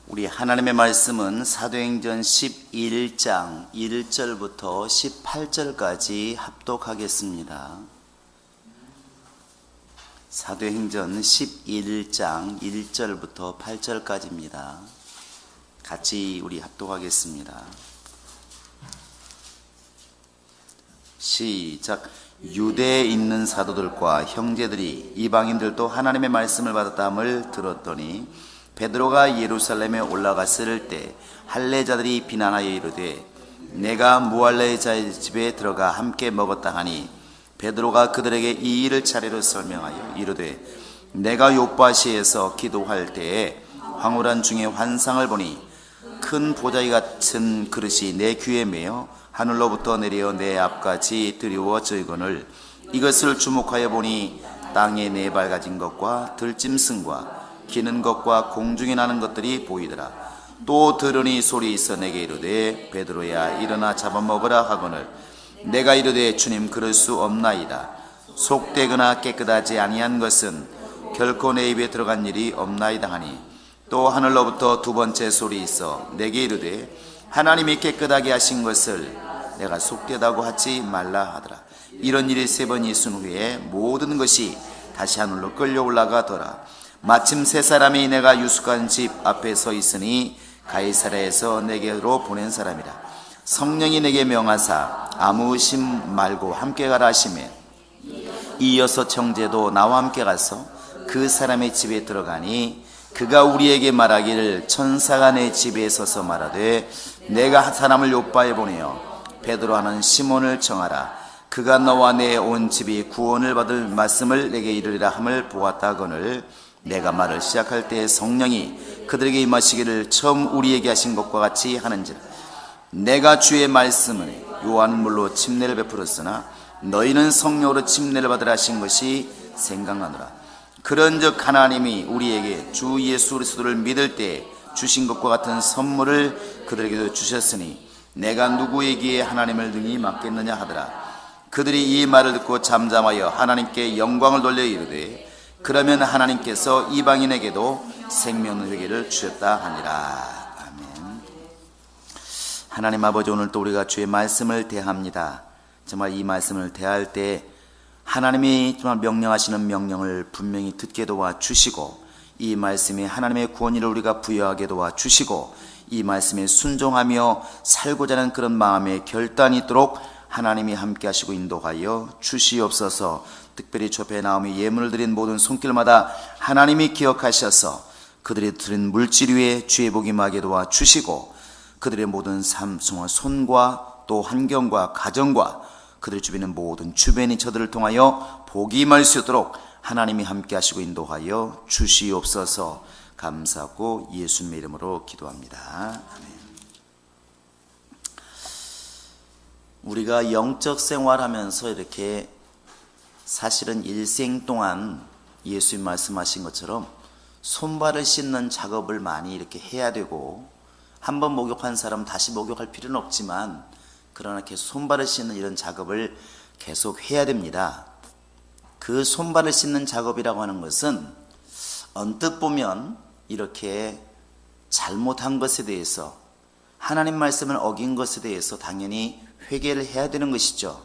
우리 하나님의 말씀은 사도행전 11장 1절부터 18절까지 합독하겠습니다. 사도행전 11장 1절부터 8절까지입니다. 같이 우리 합독하겠습니다. 시작. 유대에 있는 사도들과 형제들이 이방인들도 하나님의 말씀을 받았다함을 들었더니 베드로가 예루살렘에 올라갔을 때 할례자들이 비난하여 이르되 내가 무할례자의 집에 들어가 함께 먹었다 하니 베드로가 그들에게 이 일을 차례로 설명하여 이르되 내가 요빠시에서 기도할 때에 황홀한 중에 환상을 보니 큰 보자기 같은 그릇이 내 귀에 매어 하늘로부터 내려 내 앞까지 드리워지거늘 이것을 주목하여 보니 땅에 네 발 가진 것과 들짐승과 기는 것과 공중에 나는 것들이 보이더라. 또 들으니 소리 있어 내게 이르되 베드로야 일어나 잡아먹으라 하거늘 내가 이르되 주님 그럴 수 없나이다. 속되거나 깨끗하지 아니한 것은 결코 내 입에 들어간 일이 없나이다 하니 또 하늘로부터 두 번째 소리 있어 내게 이르되 하나님이 깨끗하게 하신 것을 내가 속되다고 하지 말라 하더라. 이런 일이 세 번 있은 후에 모든 것이 다시 하늘로 끌려 올라가더라. 마침 세 사람이 내가 유숙한 집 앞에 서 있으니 가이사랴에서 내게로 보낸 사람이라. 성령이 내게 명하사 아무 의심 말고 함께 가라 하시매 이어서 청제도 나와 함께 가서 그 사람의 집에 들어가니 그가 우리에게 말하기를 천사가 내 집에 서서 말하되 내가 사람을 요빠에 보내어 베드로 하는 시몬을 정하라. 그가 너와 내 온 집이 구원을 받을 말씀을 내게 이르리라 함을 보았다 하거늘 내가 말을 시작할 때 성령이 그들에게 임하시기를 처음 우리에게 하신 것과 같이 하는지라. 내가 주의 말씀을 요한은 물로 침례를 베풀었으나 너희는 성령으로 침례를 받으라 하신 것이 생각나노라. 그런즉 하나님이 우리에게 주 예수 그리스도를 믿을 때 주신 것과 같은 선물을 그들에게도 주셨으니 내가 누구에게 하나님을 등이 맡겠느냐 하더라. 그들이 이 말을 듣고 잠잠하여 하나님께 영광을 돌려 이르되 그러면 하나님께서 이방인에게도 생명 회개를 주셨다 하니라. 아멘. 하나님 아버지, 오늘 또 우리가 주의 말씀을 대합니다. 정말 이 말씀을 대할 때 하나님이 정말 명령하시는 명령을 분명히 듣게 도와주시고 이 말씀이 하나님의 구원의를 우리가 부여하게 도와주시고 이 말씀에 순종하며 살고자 하는 그런 마음의 결단이 있도록 하나님이 함께 하시고 인도하여 주시옵소서. 특별히 좁에 나오며 예물을 드린 모든 손길마다 하나님이 기억하셔서 그들이 드린 물질 위에 주의 복이 임하게 도와주시고 그들의 모든 삶, 손과 또 환경과 가정과 그들 주변의 모든 주변인 저들을 통하여 복이 임할 수 있도록 하나님이 함께 하시고 인도하여 주시옵소서. 감사하고 예수님의 이름으로 기도합니다. 아멘. 우리가 영적 생활하면서 이렇게 사실은 일생 동안 예수님 말씀하신 것처럼 손발을 씻는 작업을 많이 이렇게 해야 되고 한번 목욕한 사람 다시 목욕할 필요는 없지만 그러나 계속 손발을 씻는 이런 작업을 계속 해야 됩니다. 그 손발을 씻는 작업이라고 하는 것은 언뜻 보면 이렇게 잘못한 것에 대해서 하나님 말씀을 어긴 것에 대해서 당연히 회개를 해야 되는 것이죠.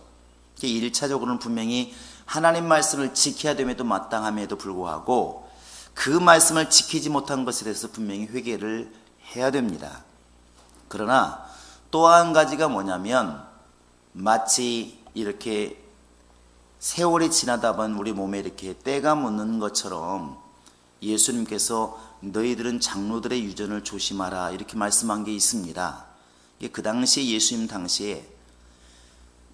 1차적으로는 분명히 하나님 말씀을 지켜야 됨에도 마땅함에도 불구하고 그 말씀을 지키지 못한 것에 대해서 분명히 회개를 해야 됩니다. 그러나 또 한 가지가 뭐냐면 마치 이렇게 세월이 지나다 보면 우리 몸에 이렇게 때가 묻는 것처럼 예수님께서 너희들은 장로들의 유전을 조심하라 이렇게 말씀한 게 있습니다. 그 당시에 예수님 당시에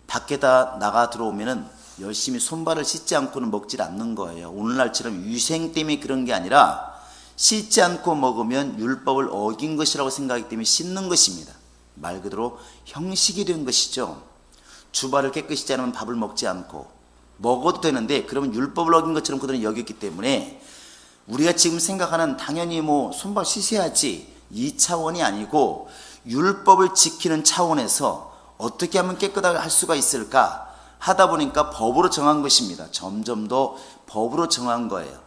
밖에다 나가 들어오면은 열심히 손발을 씻지 않고는 먹질 않는 거예요. 오늘날처럼 위생 때문에 그런 게 아니라 씻지 않고 먹으면 율법을 어긴 것이라고 생각하기 때문에 씻는 것입니다. 말 그대로 형식이 된 것이죠. 주발을 깨끗이 하지 않으면 밥을 먹지 않고 먹어도 되는데 그러면 율법을 어긴 것처럼 그들은 여겼기 때문에 우리가 지금 생각하는 당연히 손발 씻어야지 이 차원이 아니고 율법을 지키는 차원에서 어떻게 하면 깨끗하게 할 수가 있을까 하다 보니까 법으로 정한 것입니다. 점점 더 법으로 정한 거예요.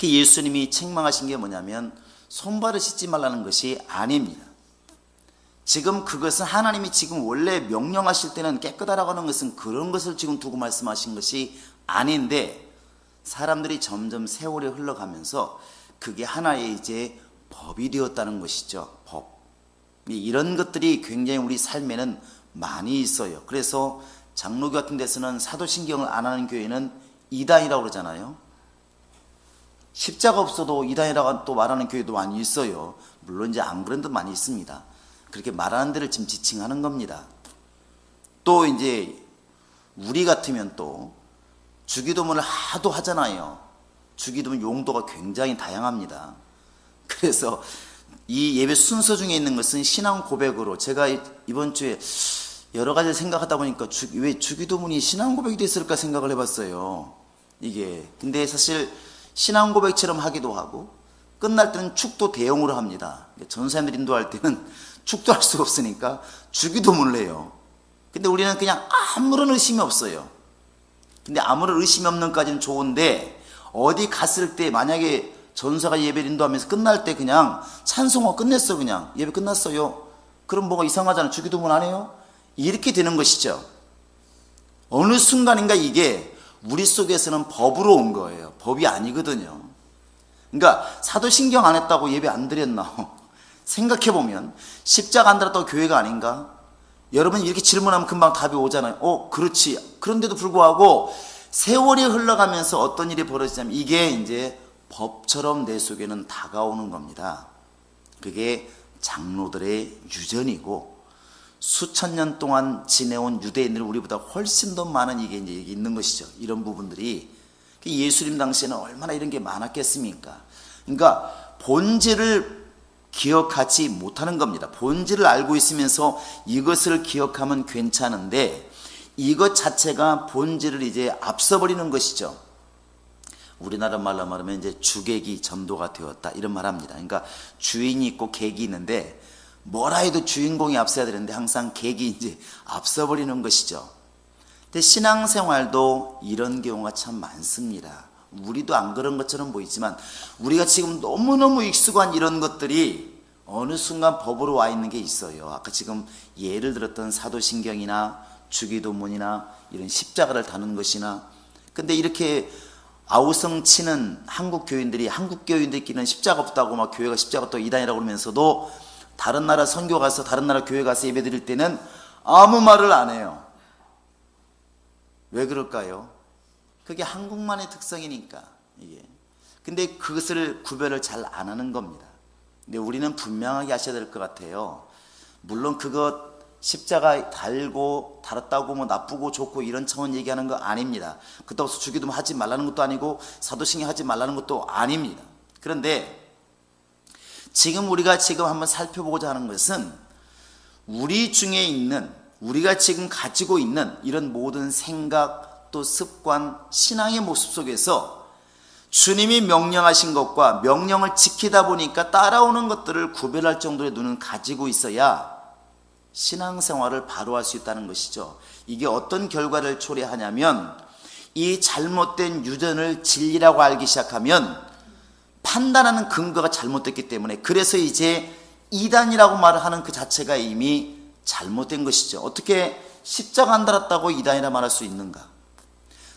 예수님이 책망하신 게 뭐냐면 손발을 씻지 말라는 것이 아닙니다. 지금 그것은 하나님이 지금 원래 명령하실 때는 깨끗하라고 하는 것은 그런 것을 지금 두고 말씀하신 것이 아닌데, 사람들이 점점 세월이 흘러가면서 그게 하나의 이제 법이 되었다는 것이죠. 법. 이런 것들이 굉장히 우리 삶에는 많이 있어요. 그래서 장로교 같은 데서는 사도신경을 안 하는 교회는 이단이라고 그러잖아요. 십자가 없어도 이단이라고 또 말하는 교회도 많이 있어요. 물론 이제 안 그런 데도 많이 있습니다. 그렇게 말하는 데를 지금 지칭하는 겁니다. 또 이제 우리 같으면 또 주기도문을 하도 하잖아요. 주기도문 용도가 굉장히 다양합니다. 그래서 이 예배 순서 중에 있는 것은 신앙 고백으로, 제가 이번 주에 여러 가지를 생각하다 보니까 왜 주기도문이 신앙 고백이 됐을까 생각을 해봤어요. 이게 근데 사실 신앙 고백처럼 하기도 하고 끝날 때는 축도 대용으로 합니다. 전사님들 인도할 때는 축도할 수가 없으니까 주기도문을 해요. 근데 우리는 그냥 아무런 의심이 없어요. 근데 아무런 의심이 없는 까지는 좋은데, 어디 갔을 때 만약에 전사가 예배를 인도하면서 끝날 때 그냥 찬송화 끝냈어, 그냥 예배 끝났어요. 그럼 뭐가 이상하잖아. 주기도문 안 해요? 이렇게 되는 것이죠. 어느 순간인가 이게 우리 속에서는 법으로 온 거예요. 법이 아니거든요. 그러니까 사도신경 안 했다고 예배 안 드렸나? 생각해보면 십자가 안 달았다고 교회가 아닌가? 여러분 이렇게 질문하면 금방 답이 오잖아요. 그렇지. 그런데도 불구하고 세월이 흘러가면서 어떤 일이 벌어지냐면 이게 이제 법처럼 내 속에는 다가오는 겁니다. 그게 장로들의 유전이고, 수천 년 동안 지내온 유대인들은 우리보다 훨씬 더 많은 이게 이제 있는 것이죠. 이런 부분들이. 예수님 당시에는 얼마나 이런 게 많았겠습니까? 그러니까 본질을 기억하지 못하는 겁니다. 본질을 알고 있으면서 이것을 기억하면 괜찮은데, 이것 자체가 본질을 이제 앞서버리는 것이죠. 우리나라 말로 말하면 이제 주객이 전도가 되었다, 이런 말 합니다. 그러니까 주인이 있고 객이 있는데, 뭐라 해도 주인공이 앞서야 되는데 항상 객이 이제 앞서버리는 것이죠. 근데 신앙생활도 이런 경우가 참 많습니다. 우리도 안 그런 것처럼 보이지만 우리가 지금 너무너무 익숙한 이런 것들이 어느 순간 법으로 와 있는 게 있어요. 아까 지금 예를 들었던 사도신경이나 주기도문이나 이런 십자가를 다는 것이나, 근데 이렇게 아우성 치는 한국 교인들끼리는 십자가 없다고 막 교회가 십자가 또 이단이라고 그러면서도 다른 나라 선교 가서 다른 나라 교회 가서 예배 드릴 때는 아무 말을 안 해요. 왜 그럴까요? 그게 한국만의 특성이니까 이게. 근데 그것을 구별을 잘 안 하는 겁니다. 근데 우리는 분명하게 하셔야 될 것 같아요. 물론 그것 십자가 달고 달았다고 뭐 나쁘고 좋고 이런 차원 얘기하는 거 아닙니다. 그렇다고 해서 주기도문 하지 말라는 것도 아니고 사도신경 하지 말라는 것도 아닙니다. 그런데 지금 우리가 한번 살펴보고자 하는 것은 우리 중에 있는, 우리가 지금 가지고 있는 이런 모든 생각 또 습관, 신앙의 모습 속에서 주님이 명령하신 것과 명령을 지키다 보니까 따라오는 것들을 구별할 정도의 눈은 가지고 있어야 신앙생활을 바로 할 수 있다는 것이죠. 이게 어떤 결과를 초래하냐면, 이 잘못된 유전을 진리라고 알기 시작하면 판단하는 근거가 잘못됐기 때문에, 그래서 이제 이단이라고 말을 하는 그 자체가 이미 잘못된 것이죠. 어떻게 십자가 안 달았다고 이단이라 말할 수 있는가?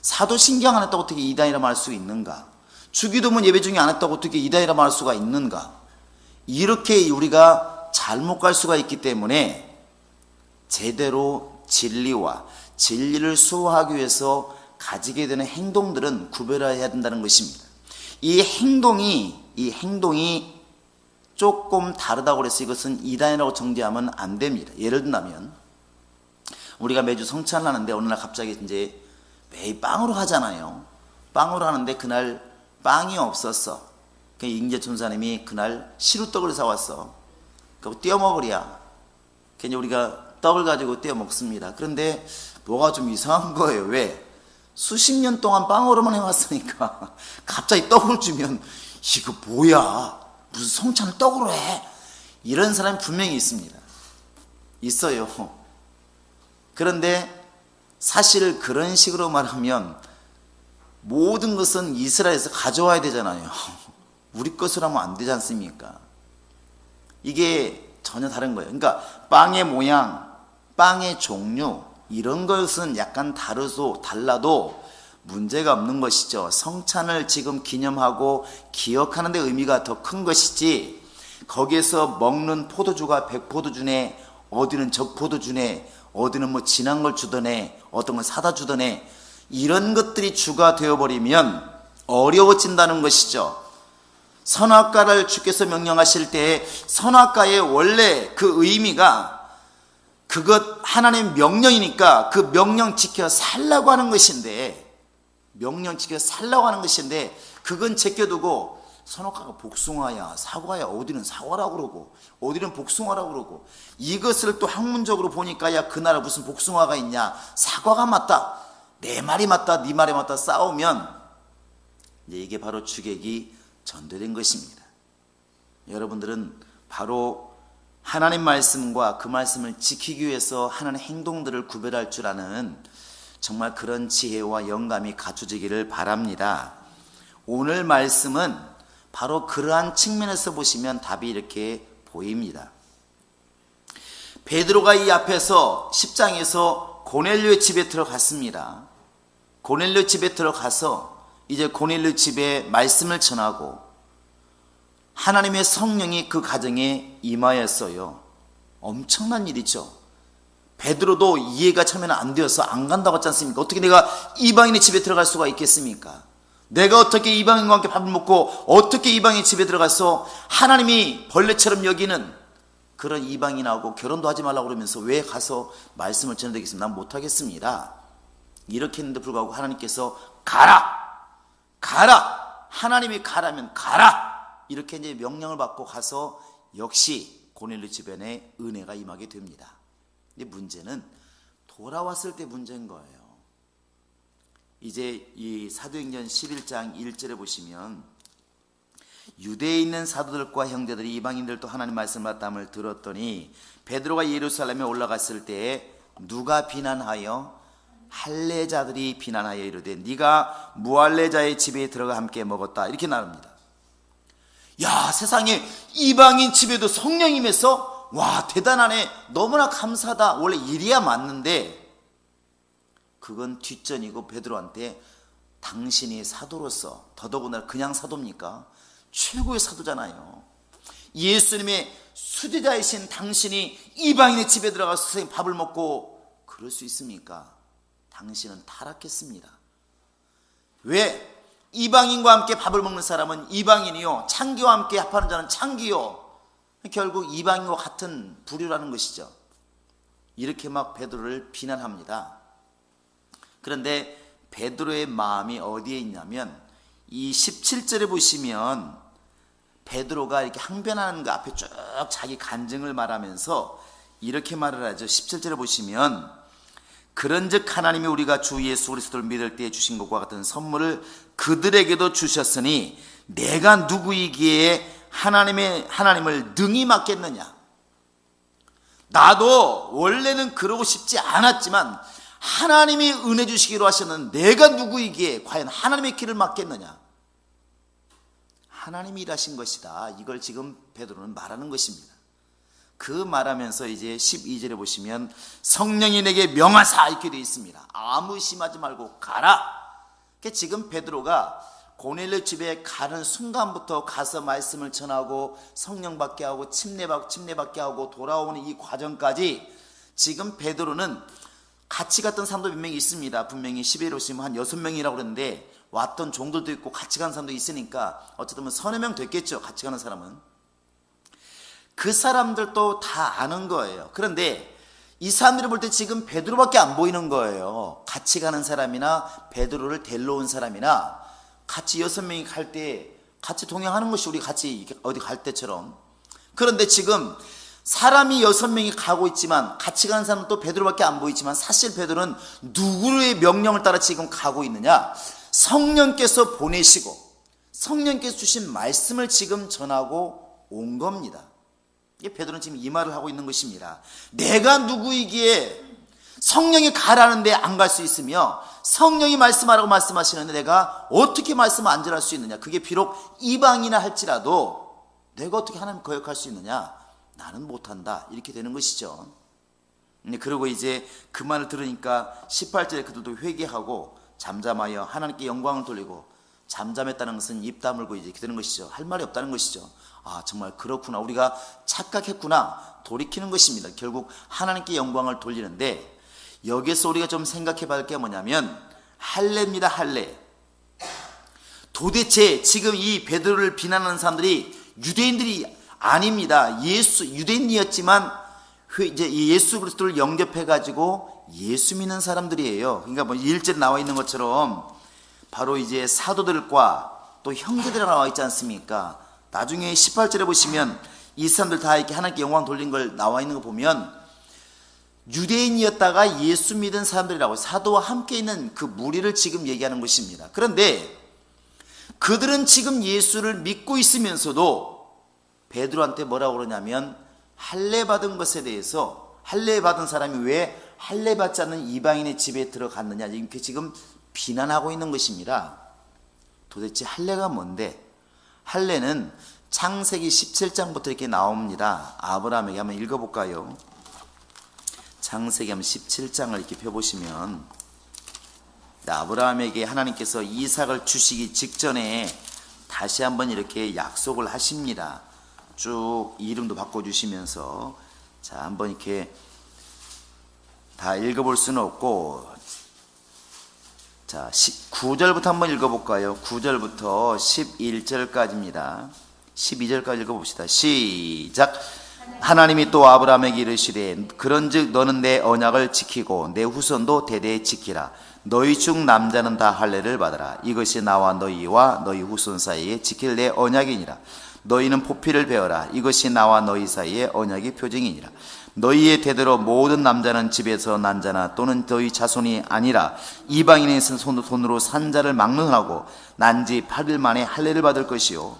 사도신경 안 했다고 어떻게 이단이라 말할 수 있는가? 주기도문 예배 중에 안 했다고 어떻게 이단이라 말할 수가 있는가? 이렇게 우리가 잘못 갈 수가 있기 때문에 제대로 진리와 진리를 수호하기 위해서 가지게 되는 행동들은 구별해야 된다는 것입니다. 이 행동이 조금 다르다고 해서 이것은 이단이라고 정죄하면 안 됩니다. 예를 들면 우리가 매주 성찬을 하는데 어느 날 갑자기 이제 매일 빵으로 하잖아요. 빵으로 하는데 그날 빵이 없었어. 임재 전사님이 그날 시루떡을 사왔어. 그거 띄워 먹으랴. 그냥 우리가 떡을 가지고 띄워 먹습니다. 그런데 뭐가 좀 이상한 거예요. 왜? 수십 년 동안 빵으로만 해왔으니까 갑자기 떡을 주면 이거 뭐야? 무슨 성찬을 떡으로 해? 이런 사람이 분명히 있습니다. 있어요. 그런데 사실 그런 식으로 말하면 모든 것은 이스라엘에서 가져와야 되잖아요. 우리 것으로 하면 안 되지 않습니까? 이게 전혀 다른 거예요. 그러니까 빵의 모양, 빵의 종류 이런 것은 약간 달라도 문제가 없는 것이죠. 성찬을 지금 기념하고 기억하는 데 의미가 더 큰 것이지, 거기에서 먹는 포도주가 백포도주네, 어디는 적포도주네, 어디는 뭐 진한 걸 주더네, 어떤 걸 사다 주더네, 이런 것들이 주가 되어버리면 어려워진다는 것이죠. 선악과를 주께서 명령하실 때 선악과의 원래 그 의미가 그것 하나님의 명령이니까 그 명령 지켜 살라고 하는 것인데, 그건 제껴두고 선악과가 복숭아야 사과야, 어디는 사과라고 그러고 어디는 복숭아라고 그러고, 이것을 또 학문적으로 보니까 야 그 나라 무슨 복숭아가 있냐, 사과가 맞다, 내 말이 맞다, 네 말이 맞다 싸우면 이제 이게 바로 주객이 전도된 것입니다. 여러분들은 바로 하나님 말씀과 그 말씀을 지키기 위해서 하는 행동들을 구별할 줄 아는 정말 그런 지혜와 영감이 갖춰지기를 바랍니다. 오늘 말씀은 바로 그러한 측면에서 보시면 답이 이렇게 보입니다. 베드로가 이 앞에서 10장에서 고넬료 집에 들어갔습니다. 고넬료 집에 들어가서 이제 고넬료 집에 말씀을 전하고 하나님의 성령이 그 가정에 임하였어요. 엄청난 일이죠. 베드로도 이해가 처음에는 안 되어서 안 간다고 했지 않습니까? 어떻게 내가 이방인의 집에 들어갈 수가 있겠습니까? 내가 어떻게 이방인과 함께 밥을 먹고 어떻게 이방인 집에 들어가서 하나님이 벌레처럼 여기는 그런 이방인하고 결혼도 하지 말라고 그러면서 왜 가서 말씀을 전해드리겠습니까? 난 못하겠습니다. 이렇게 했는데 불구하고 하나님께서 가라! 하나님이 가라면 가라! 이렇게 이제 명령을 받고 가서 역시 고넬료 집안에 은혜가 임하게 됩니다. 근데 문제는 돌아왔을 때 문제인 거예요. 이제 이 사도행전 11장 1절에 보시면 유대에 있는 사도들과 형제들이 이방인들도 하나님 말씀 받담을 들었더니 베드로가 예루살렘에 올라갔을 때에 누가 비난하여 할례자들이 비난하여 이르되 네가 무할례자의 집에 들어가 함께 먹었다, 이렇게 나옵니다. 야, 세상에 이방인 집에도 성령이 임해서 와 대단하네, 너무나 감사하다, 원래 일이야 맞는데 그건 뒷전이고 베드로한테 당신이 사도로서, 더더구나 그냥 사도입니까? 최고의 사도잖아요. 예수님의 수제자이신 당신이 이방인의 집에 들어가서 선생님 밥을 먹고 그럴 수 있습니까? 당신은 타락했습니다. 왜? 이방인과 함께 밥을 먹는 사람은 이방인이요, 창기와 함께 합하는 자는 창기요, 결국 이방인과 같은 부류라는 것이죠. 이렇게 막 베드로를 비난합니다. 그런데 베드로의 마음이 어디에 있냐면 이 17절에 보시면 베드로가 이렇게 항변하는 그 앞에 쭉 자기 간증을 말하면서 이렇게 말을 하죠. 17절에 보시면 그런즉 하나님이 우리가 주 예수 그리스도를 믿을 때에 주신 것과 같은 선물을 그들에게도 주셨으니 내가 누구이기에 하나님을 능히 맡겠느냐. 나도 원래는 그러고 싶지 않았지만 하나님이 은혜 주시기로 하셨는데 내가 누구이기에 과연 하나님의 길을 맡겠느냐. 하나님이 일하신 것이다, 이걸 지금 베드로는 말하는 것입니다. 그 말하면서 이제 12절에 보시면 성령이 내게 명하사 이렇게 되어 있습니다. 아무 의심하지 말고 가라. 그러니까 지금 베드로가 고넬료 집에 가는 순간부터 가서 말씀을 전하고 성령 받게 하고 침례받게 하고 돌아오는 이 과정까지 지금 베드로는 같이 갔던 사람도 몇 명이 있습니다. 분명히 11에 오시면 한 6명이라고 그랬는데 왔던 종들도 있고 같이 간 사람도 있으니까 어쨌든 뭐 서너 명 됐겠죠. 같이 가는 사람은. 그 사람들도 다 아는 거예요. 그런데 이 사람들이 볼 때 지금 베드로밖에 안 보이는 거예요. 같이 가는 사람이나 베드로를 데리러 온 사람이나 같이 6명이 갈 때 같이 동행하는 것이 우리 같이 어디 갈 때처럼. 그런데 지금 사람이 6명이 가고 있지만 같이 가는 사람은 또 베드로밖에 안 보이지만 사실 베드로는 누구의 명령을 따라 지금 가고 있느냐? 성령께서 보내시고 성령께서 주신 말씀을 지금 전하고 온 겁니다. 베드로는 지금 이 말을 하고 있는 것입니다. 내가 누구이기에 성령이 가라는데 안 갈 수 있으며 성령이 말씀하라고 말씀하시는데 내가 어떻게 말씀을 안 전할 수 있느냐? 그게 비록 이방이나 할지라도 내가 어떻게 하나님 거역할 수 있느냐? 나는 못한다. 이렇게 되는 것이죠. 그리고 이제 그 말을 들으니까 18절에 그들도 회개하고 잠잠하여 하나님께 영광을 돌리고, 잠잠했다는 것은 입 다물고 이제 이렇게 되는 것이죠. 할 말이 없다는 것이죠. 아, 정말 그렇구나, 우리가 착각했구나, 돌이키는 것입니다. 결국 하나님께 영광을 돌리는데, 여기서 우리가 좀 생각해 볼 게 뭐냐면 할례입니다. 할례. 도대체 지금 이 베드로를 비난하는 사람들이 유대인들이 아닙니다. 유대인이었지만 이제 예수 그리스도를 영접해 가지고 예수 믿는 사람들이에요. 그러니까 뭐 1절에 나와 있는 것처럼 바로 이제 사도들과 또 형제들이 나와 있지 않습니까? 나중에 18절에 보시면 이 사람들 다 이렇게 하나님께 영광 돌린 걸 나와 있는 거 보면 유대인이었다가 예수 믿은 사람들이라고, 사도와 함께 있는 그 무리를 지금 얘기하는 것입니다. 그런데 그들은 지금 예수를 믿고 있으면서도 베드로한테 뭐라고 그러냐면, 할례 받은 것에 대해서, 할례 받은 사람이 왜 할례 받지 않는 이방인의 집에 들어갔느냐, 이렇게 지금 비난하고 있는 것입니다. 도대체 할례가 뭔데? 할례는 창세기 17장부터 이렇게 나옵니다. 아브라함에게 한번 읽어볼까요? 창세기 17장을 이렇게 펴보시면, 아브라함에게 하나님께서 이삭을 주시기 직전에 다시 한번 이렇게 약속을 하십니다. 쭉 이름도 바꿔주시면서, 자, 한번 이렇게 다 읽어볼 수는 없고, 자, 9절부터 한번 읽어볼까요? 9절부터 11절까지입니다. 12절까지 읽어봅시다. 시작. 하나님이 또 아브라함에게 이르시되, 그런즉 너는 내 언약을 지키고 내 후손도 대대에 지키라. 너희 중 남자는 다 할례를 받아라. 이것이 나와 너희와 너희 후손 사이에 지킬 내 언약이니라. 너희는 포피를 베어라. 이것이 나와 너희 사이에 언약의 표징이니라. 너희의 대대로 모든 남자는 집에서 난 자나 또는 너희 자손이 아니라 이방인의 손으로 산 자를 막론하고 난 지 8일 만에 할례를 받을 것이요,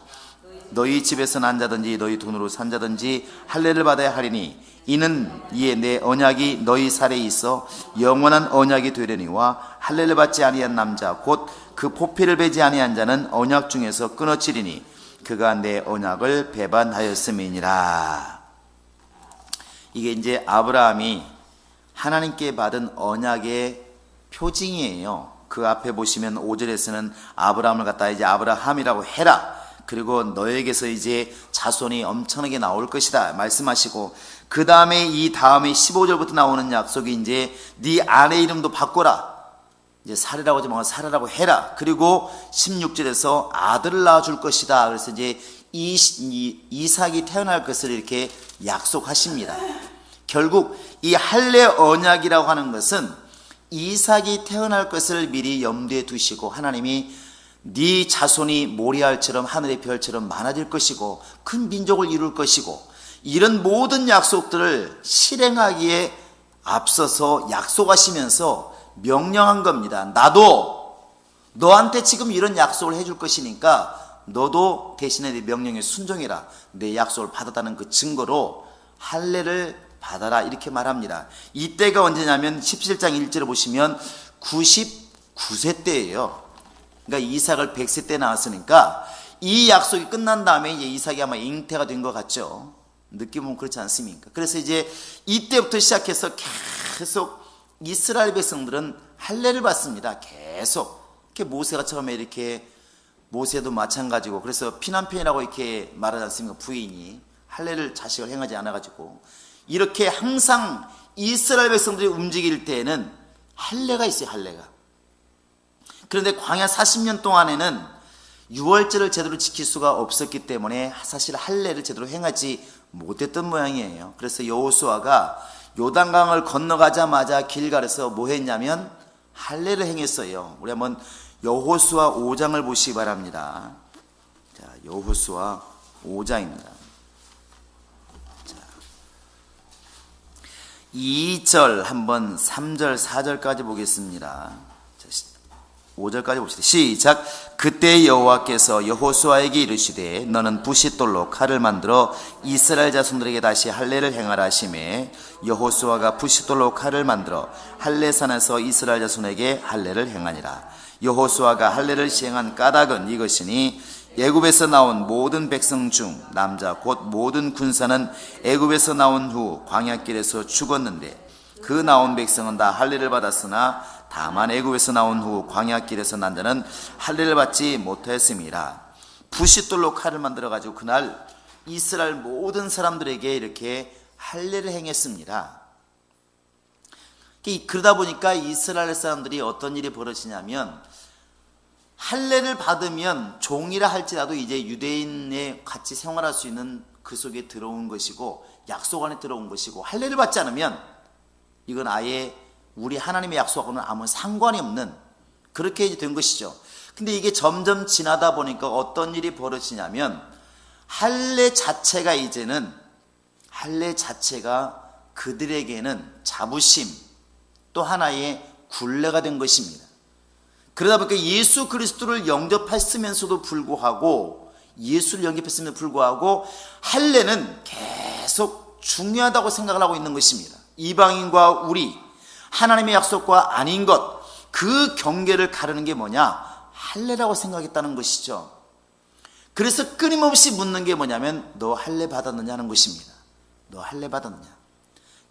너희 집에서 난 자든지 너희 돈으로 산 자든지 할례를 받아야 하리니, 이는 이에 내 언약이 너희 살에 있어 영원한 언약이 되려니와 할례를 받지 아니한 남자 곧 그 포피를 베지 아니한 자는 언약 중에서 끊어지리니 그가 내 언약을 배반하였음이니라. 이게 이제 아브라함이 하나님께 받은 언약의 표징이에요. 그 앞에 보시면 5절에서는 아브라함을 갖다 이제 아브라함이라고 해라, 그리고 너에게서 이제 자손이 엄청나게 나올 것이다 말씀하시고, 그 다음에 이 다음에 15절부터 나오는 약속이 이제 네 아내 이름도 바꿔라, 이제 사례라고 하지 말고 사라라고 해라. 그리고 16절에서 아들을 낳아줄 것이다. 그래서 이제 이삭이 태어날 것을 이렇게 약속하십니다. 결국 이 할례 언약이라고 하는 것은 이삭이 태어날 것을 미리 염두에 두시고, 하나님이 네 자손이 모리알처럼 하늘의 별처럼 많아질 것이고 큰 민족을 이룰 것이고, 이런 모든 약속들을 실행하기에 앞서서 약속하시면서 명령한 겁니다. 나도 너한테 지금 이런 약속을 해줄 것이니까 너도 대신에 내 명령에 순종해라. 내 약속을 받았다는 그 증거로 할례를 받아라, 이렇게 말합니다. 이때가 언제냐면 17장 1절을 보시면 99세 때예요. 그러니까 이삭을 100세 때 낳았으니까 이 약속이 끝난 다음에 이제 이삭이 아마 잉태가 된 것 같죠. 느낌은 그렇지 않습니까? 그래서 이제 이때부터 시작해서 계속 이스라엘 백성들은 할례를 받습니다. 계속. 이렇게 모세가 처음에 이렇게, 모세도 마찬가지고, 그래서 피난편이라고 이렇게 말하지 않습니까? 부인이 할례를 자식을 행하지 않아가지고, 이렇게 항상 이스라엘 백성들이 움직일 때에는 할례가 있어요. 할례가. 그런데 광야 40년 동안에는 유월절을 제대로 지킬 수가 없었기 때문에 사실 할례를 제대로 행하지 못했던 모양이에요. 그래서 여호수아가 요단강을 건너가자마자 길갈에서 뭐 했냐면 할례를 행했어요. 우리 한번 여호수아 5장을 보시기 바랍니다. 자, 여호수아 5장입니다. 자, 2절 한번 3절 4절까지 보겠습니다. 5절까지 봅시다. 시작. 그때 여호와께서 여호수아에게 이르시되 너는 부싯돌로 칼을 만들어 이스라엘 자손들에게 다시 할례를 행하라 하시매 여호수아가 부싯돌로 칼을 만들어 할례산에서 이스라엘 자손에게 할례를 행하니라. 여호수아가 할례를 시행한 까닭은 이것이니 애굽에서 나온 모든 백성 중 남자 곧 모든 군사는 애굽에서 나온 후 광야길에서 죽었는데 그 나온 백성은 다 할례를 받았으나 다만 애굽에서 나온 후 광야길에서 난 자는 할례를 받지 못했음이라. 부싯돌로 칼을 만들어 가지고 그날 이스라엘 모든 사람들에게 이렇게 할례를 행했습니다. 그러다 보니까 이스라엘 사람들이 어떤 일이 벌어지냐면 할례를 받으면 종이라 할지라도 이제 유대인에 같이 생활할 수 있는 그 속에 들어온 것이고 약속 안에 들어온 것이고, 할례를 받지 않으면 이건 아예 우리 하나님의 약속하고는 아무 상관이 없는 그렇게 된 것이죠. 근데 이게 점점 지나다 보니까 어떤 일이 벌어지냐면 할례 자체가 그들에게는 자부심 또 하나의 굴레가 된 것입니다. 그러다 보니까 예수 그리스도를 영접했으면서도 불구하고 할례는 계속 중요하다고 생각을 하고 있는 것입니다. 이방인과 우리 하나님의 약속과 아닌 것, 그 경계를 가르는 게 뭐냐? 할례라고 생각했다는 것이죠. 그래서 끊임없이 묻는 게 뭐냐면 너 할례 받았느냐 하는 것입니다. 너 할례 받았느냐.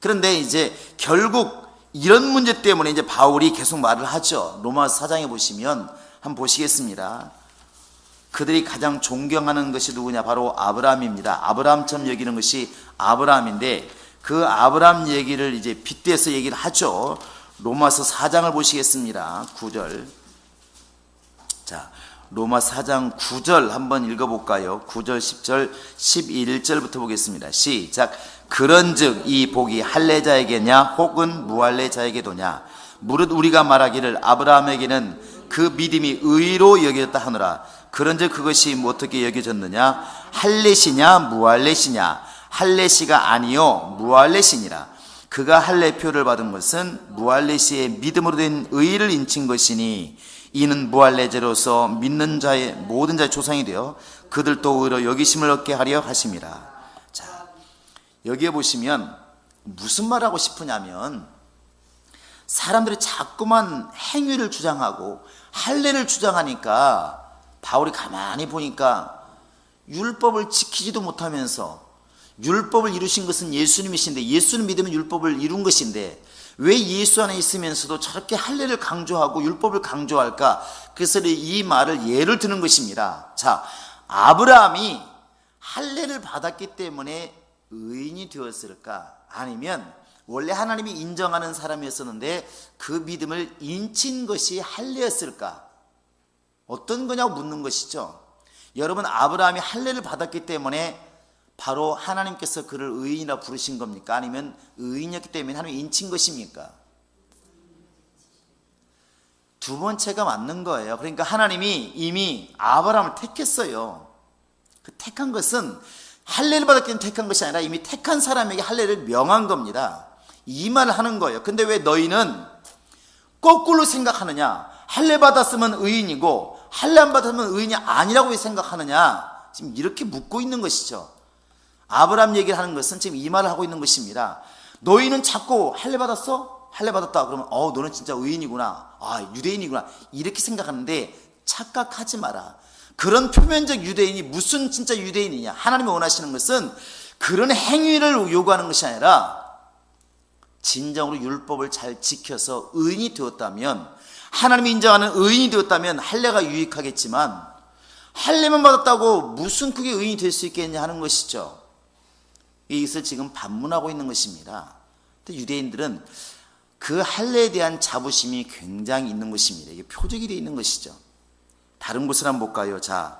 그런데 이제 결국 이런 문제 때문에 이제 바울이 계속 말을 하죠. 로마서 4장에 보시면 한번 보시겠습니다. 그들이 가장 존경하는 것이 누구냐? 바로 아브라함입니다. 아브라함처럼 여기는 것이 아브라함인데 그 아브라함 얘기를 이제 빗대서 얘기를 하죠. 로마서 4장을 보시겠습니다. 9절. 자, 로마서 4장 9절 한번 읽어볼까요? 9절, 10절, 11절부터 보겠습니다. 시작. 그런즉 이 복이 할례자에게냐 혹은 무할례자에게도냐? 무릇 우리가 말하기를 아브라함에게는 그 믿음이 의로 여겨졌다 하노라. 그런즉 그것이 어떻게 여겨졌느냐? 할례시냐 무할례시냐? 할례시가 아니요 무할례시니라. 그가 할례표를 받은 것은 무할례시의 믿음으로 된 의를 인친 것이니 이는 무할례자로서 믿는 자의 모든 자의 조상이 되어 그들도 의로 여기심을 얻게 하려 하심이라. 자, 여기에 보시면 무슨 말하고 싶으냐면 사람들이 자꾸만 행위를 주장하고 할례를 주장하니까 바울이 가만히 보니까 율법을 지키지도 못하면서, 율법을 이루신 것은 예수님이신데 예수님 믿으면 율법을 이룬 것인데 왜 예수 안에 있으면서도 저렇게 할례를 강조하고 율법을 강조할까? 그래서 이 말을 예를 드는 것입니다. 자, 아브라함이 할례를 받았기 때문에 의인이 되었을까? 아니면 원래 하나님이 인정하는 사람이었었는데 그 믿음을 인친 것이 할례였을까? 어떤 거냐고 묻는 것이죠. 여러분, 아브라함이 할례를 받았기 때문에 바로 하나님께서 그를 의인이라 부르신 겁니까? 아니면 의인이었기 때문에 하나님이 인친 것입니까? 두 번째가 맞는 거예요. 그러니까 하나님이 이미 아브라함을 택했어요. 그 택한 것은 할례를 받았기 때문에 택한 것이 아니라 이미 택한 사람에게 할례를 명한 겁니다. 이 말을 하는 거예요. 근데 왜 너희는 거꾸로 생각하느냐? 할례 받았으면 의인이고 할례 안 받았으면 의인이 아니라고 왜 생각하느냐? 지금 이렇게 묻고 있는 것이죠. 아브라함 얘기를 하는 것은 지금 이 말을 하고 있는 것입니다. 너희는 자꾸 할례 받았어? 할례 받았다. 그러면 너는 진짜 의인이구나. 유대인이구나. 이렇게 생각하는데 착각하지 마라. 그런 표면적 유대인이 무슨 진짜 유대인이냐? 하나님이 원하시는 것은 그런 행위를 요구하는 것이 아니라 진정으로 율법을 잘 지켜서 의인이 되었다면, 하나님이 인정하는 의인이 되었다면 할례가 유익하겠지만 할례만 받았다고 무슨 그게 의인이 될 수 있겠냐 하는 것이죠. 이것을 지금 반문하고 있는 것입니다. 근데 유대인들은 그 할례에 대한 자부심이 굉장히 있는 것입니다. 이게 표적이 되어 있는 것이죠. 다른 곳을 한번 볼까요? 자,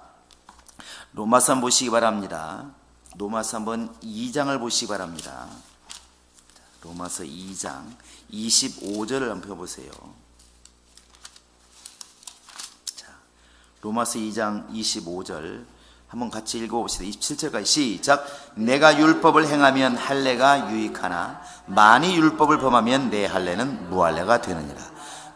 로마서 한번 보시기 바랍니다. 로마서 한번 2장을 보시기 바랍니다. 로마서 2장 25절을 한번 펴보세요. 자, 로마서 2장 25절 한번 같이 읽어봅시다. 27절까지 시작. 내가 율법을 행하면 할례가 유익하나 만일 율법을 범하면 내 할례는 무할례가 되느니라.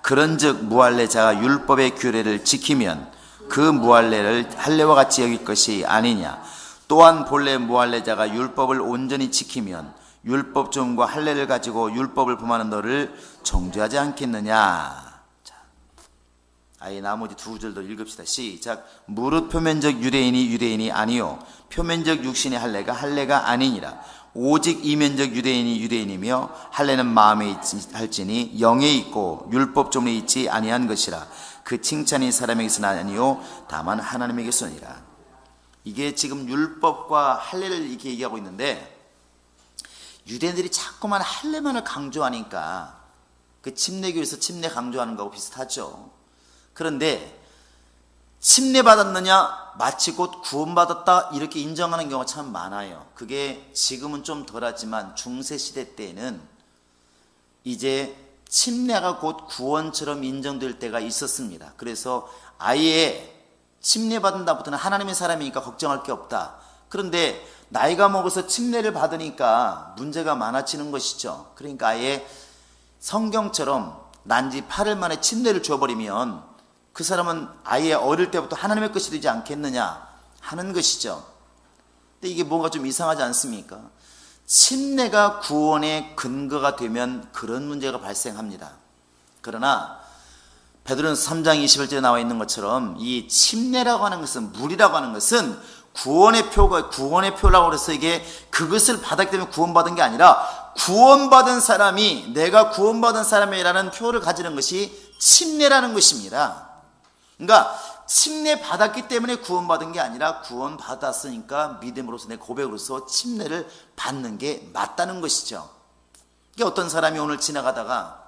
그런즉 무할례자가 율법의 규례를 지키면 그 무할례를 할례와 같이 여길 것이 아니냐. 또한 본래 무할례자가 율법을 온전히 지키면 율법 조문과 할례를 가지고 율법을 범하는 너를 정죄하지 않겠느냐. 자, 아예 나머지 두 구절도 읽읍시다. 시작. 무릇 표면적 유대인이 아니요 표면적 육신의 할례가 아니니라. 오직 이면적 유대인이 유대인이며 할례는 마음에 할지니 영에 있고 율법 조문에 있지 아니한 것이라. 그 칭찬이 사람에게서는 아니요 다만 하나님에게서니라. 이게 지금 율법과 할례를 이렇게 얘기하고 있는데, 유대인들이 자꾸만 할례만을 강조하니까 그 침례교에서 침례 강조하는 거하고 비슷하죠. 그런데 침례 받았느냐, 마치 곧 구원받았다 이렇게 인정하는 경우가 참 많아요. 그게 지금은 좀 덜하지만 중세시대 때는 이제 침례가 곧 구원처럼 인정될 때가 있었습니다. 그래서 아예 침례 받는다부터는 하나님의 사람이니까 걱정할 게 없다. 그런데 나이가 먹어서 침례를 받으니까 문제가 많아지는 것이죠. 그러니까 아예 성경처럼 난지 8일 만에 침례를 줘버리면 그 사람은 아예 어릴 때부터 하나님의 것이 되지 않겠느냐 하는 것이죠. 근데 이게 뭔가 좀 이상하지 않습니까? 침례가 구원의 근거가 되면 그런 문제가 발생합니다. 그러나 베드로는 3장 21절에 나와 있는 것처럼 이 침례라고 하는 것은, 물이라고 하는 것은 구원의 표라고 해서 이게 그것을 받았기 때문에 구원받은 게 아니라 구원받은 사람이 내가 구원받은 사람이라는 표를 가지는 것이 침례라는 것입니다. 그러니까 침례 받았기 때문에 구원받은 게 아니라 구원받았으니까 믿음으로서 내 고백으로서 침례를 받는 게 맞다는 것이죠. 이게 어떤 사람이 오늘 지나가다가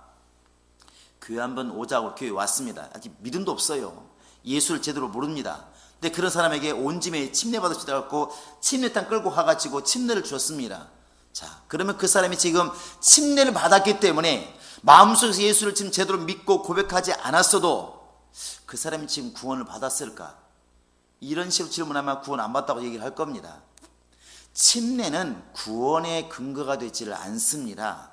교회 한번 오자고 교회 왔습니다. 아직 믿음도 없어요. 예수를 제대로 모릅니다. 근데 그런 사람에게 온 짐에 침례 받으시다 갖고 침례탕 끌고 가가지고 침례를 주었습니다. 자, 그러면 그 사람이 지금 침례를 받았기 때문에 마음속에서 예수를 지금 제대로 믿고 고백하지 않았어도 그 사람이 지금 구원을 받았을까? 이런 식으로 질문하면 구원 안 받다고 얘기를 할 겁니다. 침례는 구원의 근거가 되지를 않습니다.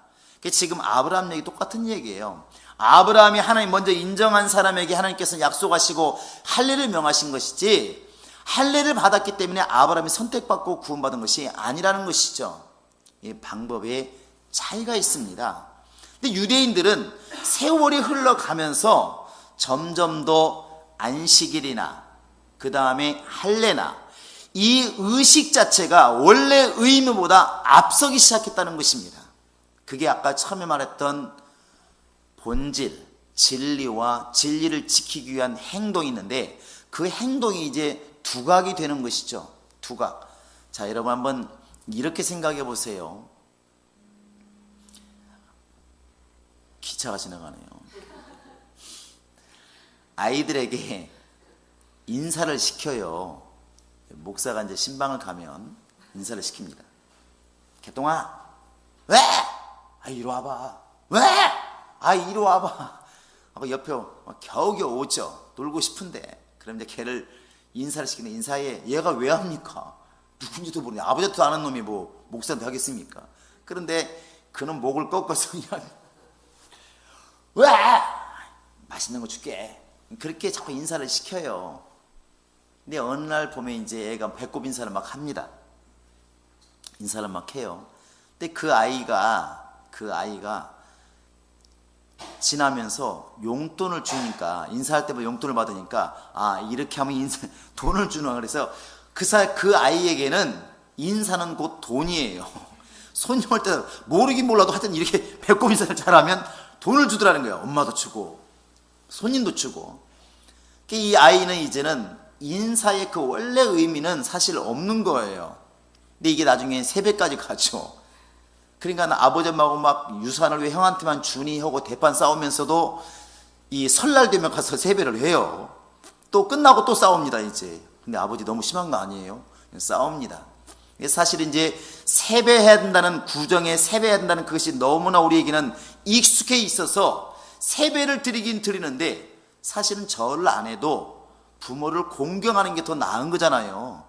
지금 아브라함 얘기 똑같은 얘기예요. 아브라함이 하나님 먼저 인정한 사람에게 하나님께서 약속하시고 할례를 명하신 것이지, 할례를 받았기 때문에 아브라함이 선택받고 구원받은 것이 아니라는 것이죠. 이 방법에 차이가 있습니다. 근데 유대인들은 세월이 흘러가면서 점점 더 안식일이나 그 다음에 할례나 이 의식 자체가 원래 의무보다 앞서기 시작했다는 것입니다. 그게 아까 처음에 말했던 본질, 진리와 진리를 지키기 위한 행동이 있는데 그 행동이 이제 두각이 되는 것이죠. 두각. 자, 여러분 한번 이렇게 생각해 보세요. 기차가 지나가네요. 아이들에게 인사를 시켜요. 목사가 이제 신방을 가면 인사를 시킵니다. 개똥아, 왜? 아, 이리 와봐. 왜? 아, 이리 와봐. 하고 옆에 겨우겨우 오죠. 놀고 싶은데. 그럼 이제 걔를 인사를 시키는데 인사에 얘가 왜 합니까? 누군지도 모르네. 아버지도 아는 놈이 뭐 목사한테 하겠습니까? 그런데 그는 목을 꺾어서 그냥 왜? 맛있는 거 줄게. 그렇게 자꾸 인사를 시켜요. 근데 어느 날 보면 이제 애가 배꼽 인사를 막 합니다. 인사를 막 해요. 근데 그 아이가 지나면서 용돈을 주니까, 인사할 때마다 용돈을 받으니까, 아, 이렇게 하면 돈을 주나. 그래서 그 아이에게는 인사는 곧 돈이에요. 손님 올 때 모르긴 몰라도 하여튼 이렇게 배꼽 인사를 잘하면 돈을 주더라는 거예요. 엄마도 주고 손님도 주고. 이 아이는 이제는 인사의 그 원래 의미는 사실 없는 거예요. 근데 이게 나중에 세배까지 가죠. 그러니까 아버지 엄마하고 막 유산을 왜 형한테만 주니 하고 대판 싸우면서도 이 설날 되면 가서 세배를 해요. 또 끝나고 또 싸웁니다 이제. 근데 아버지 너무 심한 거 아니에요? 싸웁니다. 사실 이제 세배해야 된다는 구정에 세배해야 된다는 그것이 너무나 우리에게는 익숙해 있어서 세배를 드리긴 드리는데, 사실은 절을 안 해도 부모를 공경하는 게 더 나은 거잖아요.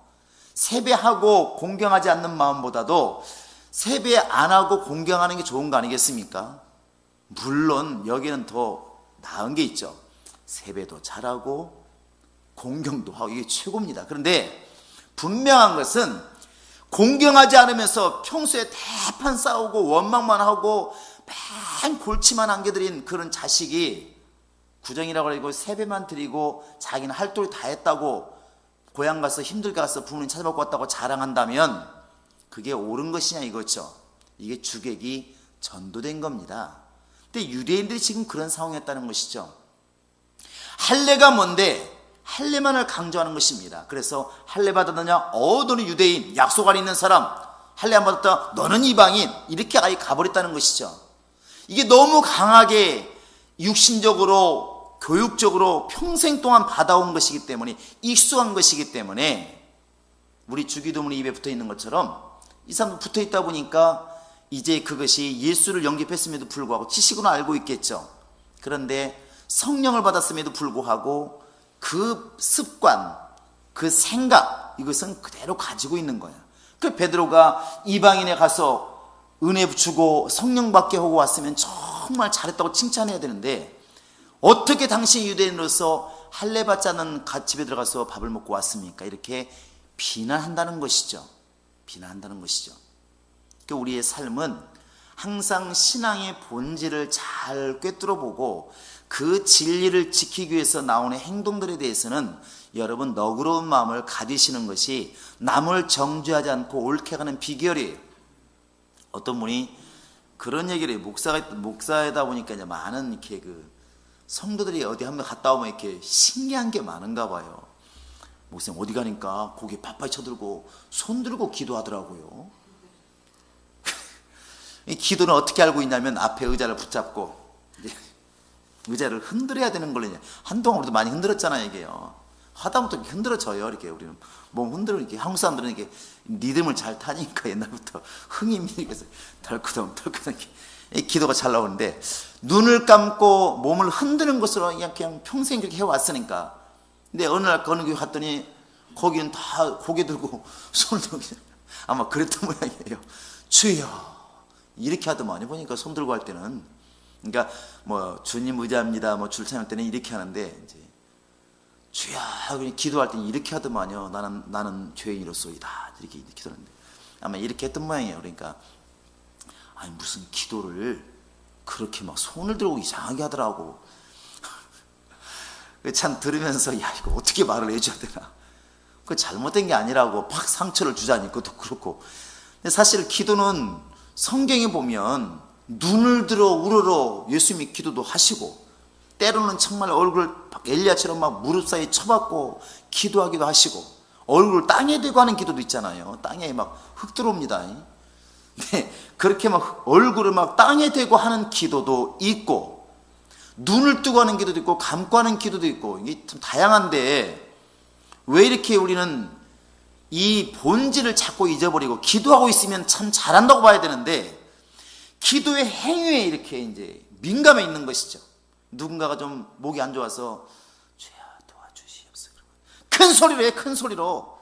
세배하고 공경하지 않는 마음보다도 세배 안 하고 공경하는 게 좋은 거 아니겠습니까? 물론 여기는 더 나은 게 있죠. 세배도 잘하고 공경도 하고 이게 최고입니다. 그런데 분명한 것은 공경하지 않으면서 평소에 대판 싸우고 원망만 하고 맨 골치만 안겨드린 그런 자식이 구정이라고 하고 세배만 드리고 자기는 할 도리 다 했다고 고향 가서 힘들게 가서 부모님 찾아뵙고 왔다고 자랑한다면 그게 옳은 것이냐 이거죠. 이게 주객이 전도된 겁니다. 근데 유대인들이 지금 그런 상황이었다는 것이죠. 할례가 뭔데? 할례만을 강조하는 것입니다. 그래서 할례 받았느냐? 너는 유대인, 약속 안에 있는 사람. 할례 안 받았다? 너는 이방인. 이렇게 아예 가버렸다는 것이죠. 이게 너무 강하게 육신적으로 교육적으로 평생 동안 받아온 것이기 때문에, 익숙한 것이기 때문에 우리 주기도문이 입에 붙어 있는 것처럼 이 사람도 붙어 있다 보니까 이제 그것이 예수를 영접했음에도 불구하고 지식으로 알고 있겠죠. 그런데 성령을 받았음에도 불구하고 그 습관, 그 생각, 이것은 그대로 가지고 있는 거야. 그 베드로가 이방인에 가서 은혜 주고 성령 받게 하고 왔으면 정말 잘했다고 칭찬해야 되는데, 어떻게 당시 유대인으로서 할례 받지 않은 집에 들어가서 밥을 먹고 왔습니까? 이렇게 비난한다는 것이죠. 비난한다는 것이죠. 그러니까 우리의 삶은 항상 신앙의 본질을 잘 꿰뚫어 보고 그 진리를 지키기 위해서 나오는 행동들에 대해서는 여러분 너그러운 마음을 가지시는 것이 남을 정죄하지 않고 옳게 가는 비결이에요. 어떤 분이 그런 얘기를 해요. 목사이다 보니까 이제 많은 이렇게 성도들이 어디 한 번 갔다 오면 이렇게 신기한 게 많은가 봐요. 목사님 어디 가니까 고개 바빠이 쳐들고 손 들고 기도하더라고요. 이 기도는 어떻게 알고 있냐면 앞에 의자를 붙잡고 의자를 흔들어야 되는 걸로, 한동안 우리도 많이 흔들었잖아요. 이게요. 하다못해 흔들어져요. 이렇게 우리는 몸 흔들어. 이렇게 한국 사람들은 이렇게 리듬을 잘 타니까 옛날부터 흥이 밀려서 덜크덩 기도가 잘 나오는데, 눈을 감고 몸을 흔드는 것으로 그냥 평생 그렇게 해왔으니까. 근데 어느 날 어느 교회 갔더니 거기는 다 고개 들고 손을 들고 아마 그랬던 모양이에요. 주여 이렇게 하더만요. 보니까 손 들고 할 때는, 그러니까 뭐 주님 의지합니다 뭐 줄 찬양할 때는 이렇게 하는데, 이제 주여 기도할 때는 이렇게 하더만요. 나는 죄인으로서이다 이렇게 기도하는데 아마 이렇게 했던 모양이에요. 그러니까 아니 무슨 기도를 그렇게 막 손을 들고 이상하게 하더라고. 참 들으면서 야 이거 어떻게 말을 해줘야 되나. 그 잘못된 게 아니라고 팍 상처를 주자니 그것도 그렇고. 근데 사실 기도는 성경에 보면 눈을 들어 우러러 예수님이 기도도 하시고, 때로는 정말 얼굴 엘리야처럼 막 무릎 사이에 쳐박고 기도하기도 하시고, 얼굴 땅에 대고 하는 기도도 있잖아요. 땅에 막 흙 들어옵니다. 네, 그렇게 막 얼굴을 막 땅에 대고 하는 기도도 있고, 눈을 뜨고 하는 기도도 있고, 감고 하는 기도도 있고, 이게 참 다양한데 왜 이렇게 우리는 이 본질을 자꾸 잊어버리고, 기도하고 있으면 참 잘한다고 봐야 되는데 기도의 행위에 이렇게 이제 민감해 있는 것이죠. 누군가가 좀 목이 안 좋아서 주여 도와주시옵소서, 큰 소리로 해. 큰 소리로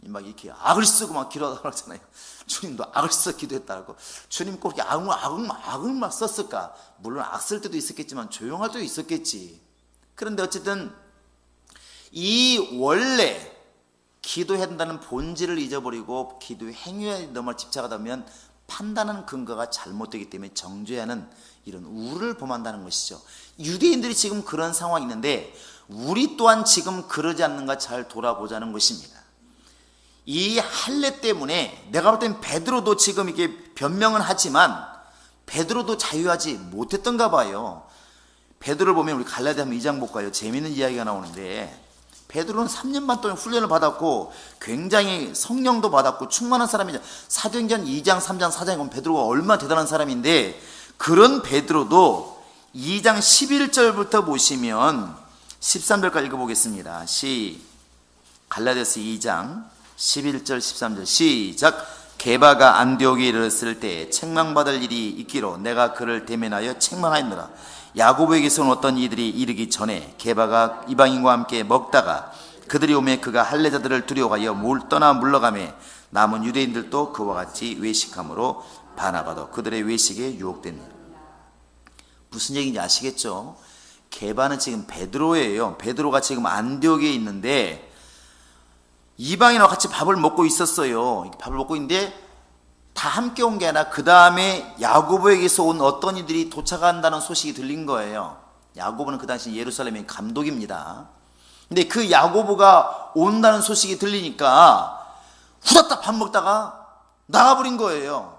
막 이렇게 악을 쓰고 막 기도하라고 하잖아요. 주님도 악을 써 기도했다고. 주님 꼭 이렇게 악을 막 썼을까? 물론 악 쓸 때도 있었겠지만 조용할 때도 있었겠지. 그런데 어쨌든 이 원래 기도해야 된다는 본질을 잊어버리고 기도의 행위에 너무 집착하다 보면 판단하는 근거가 잘못되기 때문에 정죄하는 이런 우를 범한다는 것이죠. 유대인들이 지금 그런 상황이 있는데 우리 또한 지금 그러지 않는가 잘 돌아보자는 것입니다. 이 할례 때문에 내가 볼 땐 베드로도 지금 이게 변명은 하지만 베드로도 자유하지 못했던가 봐요. 베드로를 보면 우리 갈라디아 2장 볼까요? 재미있는 이야기가 나오는데, 베드로는 3년 반 동안 훈련을 받았고 굉장히 성령도 받았고 충만한 사람이죠. 사도행전 2장 3장 4장에 보면 베드로가 얼마나 대단한 사람인데, 그런 베드로도 2장 11절부터 보시면 13절까지 읽어보겠습니다. 갈라디아서 2장 11절 13절 시작. 게바가 안디옥에 이르렀을 때 책망받을 일이 있기로 내가 그를 대면하여 책망하였노라. 야고보에게서 온 어떤 이들이 이르기 전에 게바가 이방인과 함께 먹다가 그들이 오매 그가 할례자들을 두려워하여 떠나 물러가매 남은 유대인들도 그와 같이 외식함으로 바나바도 그들의 외식에 유혹됐느니라. 무슨 얘기인지 아시겠죠? 게바는 지금 베드로예요. 베드로가 지금 안디옥에 있는데 이방인과 같이 밥을 먹고 있었어요. 밥을 먹고 있는데 다 함께 온 게 아니라 그 다음에 야고보에게서 온 어떤 이들이 도착한다는 소식이 들린 거예요. 야고보는 그 당시 예루살렘의 감독입니다. 근데 그 야고보가 온다는 소식이 들리니까 후다닥 밥 먹다가 나가버린 거예요.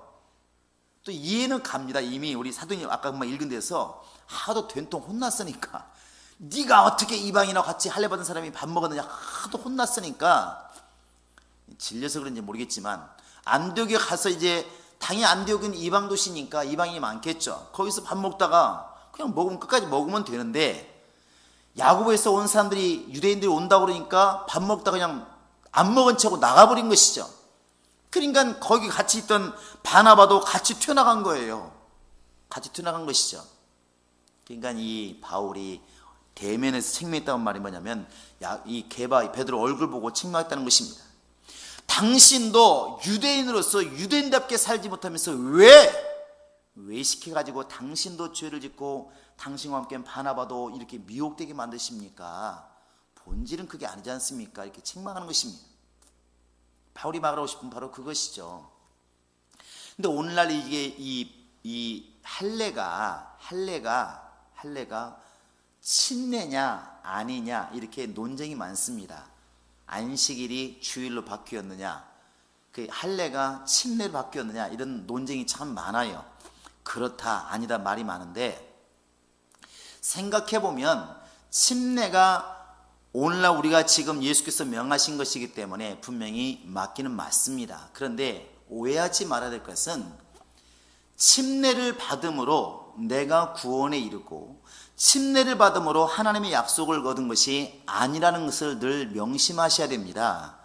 또 이해는 갑니다. 이미 우리 사도님 아까 읽은 데서 하도 된통 혼났으니까, 네가 어떻게 이방인하고 같이 할례 받은 사람이 밥 먹었느냐 하도 혼났으니까 질려서 그런지 모르겠지만 안디옥에 가서 이제 당연히 안디옥은 이방 도시니까 이방인이 많겠죠. 거기서 밥 먹다가 그냥 먹으면 끝까지 먹으면 되는데 야고보에서 온 사람들이 유대인들이 온다고 그러니까 밥 먹다가 그냥 안 먹은 채고 나가버린 것이죠. 그러니까 거기 같이 있던 바나바도 같이 튀어나간 거예요. 같이 튀어나간 것이죠. 그러니까 이 바울이 대면에서 책망했다는 말이 뭐냐면 이 게바 베드로 얼굴 보고 책망했다는 것입니다. 당신도 유대인으로서 유대인답게 살지 못하면서 왜 외식해가지고 당신도 죄를 짓고 당신과 함께 바나바도 이렇게 미혹되게 만드십니까? 본질은 그게 아니지 않습니까? 이렇게 책망하는 것입니다. 바울이 말하고 싶은 바로 그것이죠. 근데 오늘날 이게 이 할례가 침례냐 아니냐 이렇게 논쟁이 많습니다. 안식일이 주일로 바뀌었느냐, 그 할례가 침례로 바뀌었느냐 이런 논쟁이 참 많아요. 그렇다 아니다 말이 많은데 생각해보면 침례가 오늘날 우리가 지금 예수께서 명하신 것이기 때문에 분명히 맞기는 맞습니다. 그런데 오해하지 말아야 될 것은 침례를 받음으로 내가 구원에 이르고 침례를 받음으로 하나님의 약속을 얻은 것이 아니라는 것을 늘 명심하셔야 됩니다.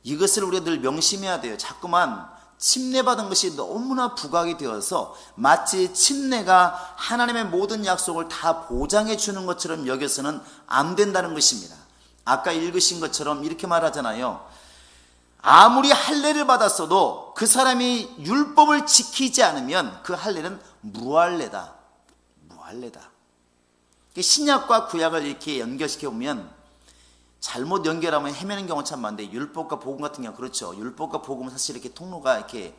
이것을 우리가 늘 명심해야 돼요. 자꾸만 침례받은 것이 너무나 부각이 되어서 마치 침례가 하나님의 모든 약속을 다 보장해 주는 것처럼 여겨서는 안 된다는 것입니다. 아까 읽으신 것처럼 이렇게 말하잖아요. 아무리 할례를 받았어도 그 사람이 율법을 지키지 않으면 그 할례는 무할례다. 신약과 구약을 이렇게 연결시켜 보면 잘못 연결하면 헤매는 경우가 참 많은데 율법과 복음 같은 경우 그렇죠. 율법과 복음은 사실 이렇게 통로가 이렇게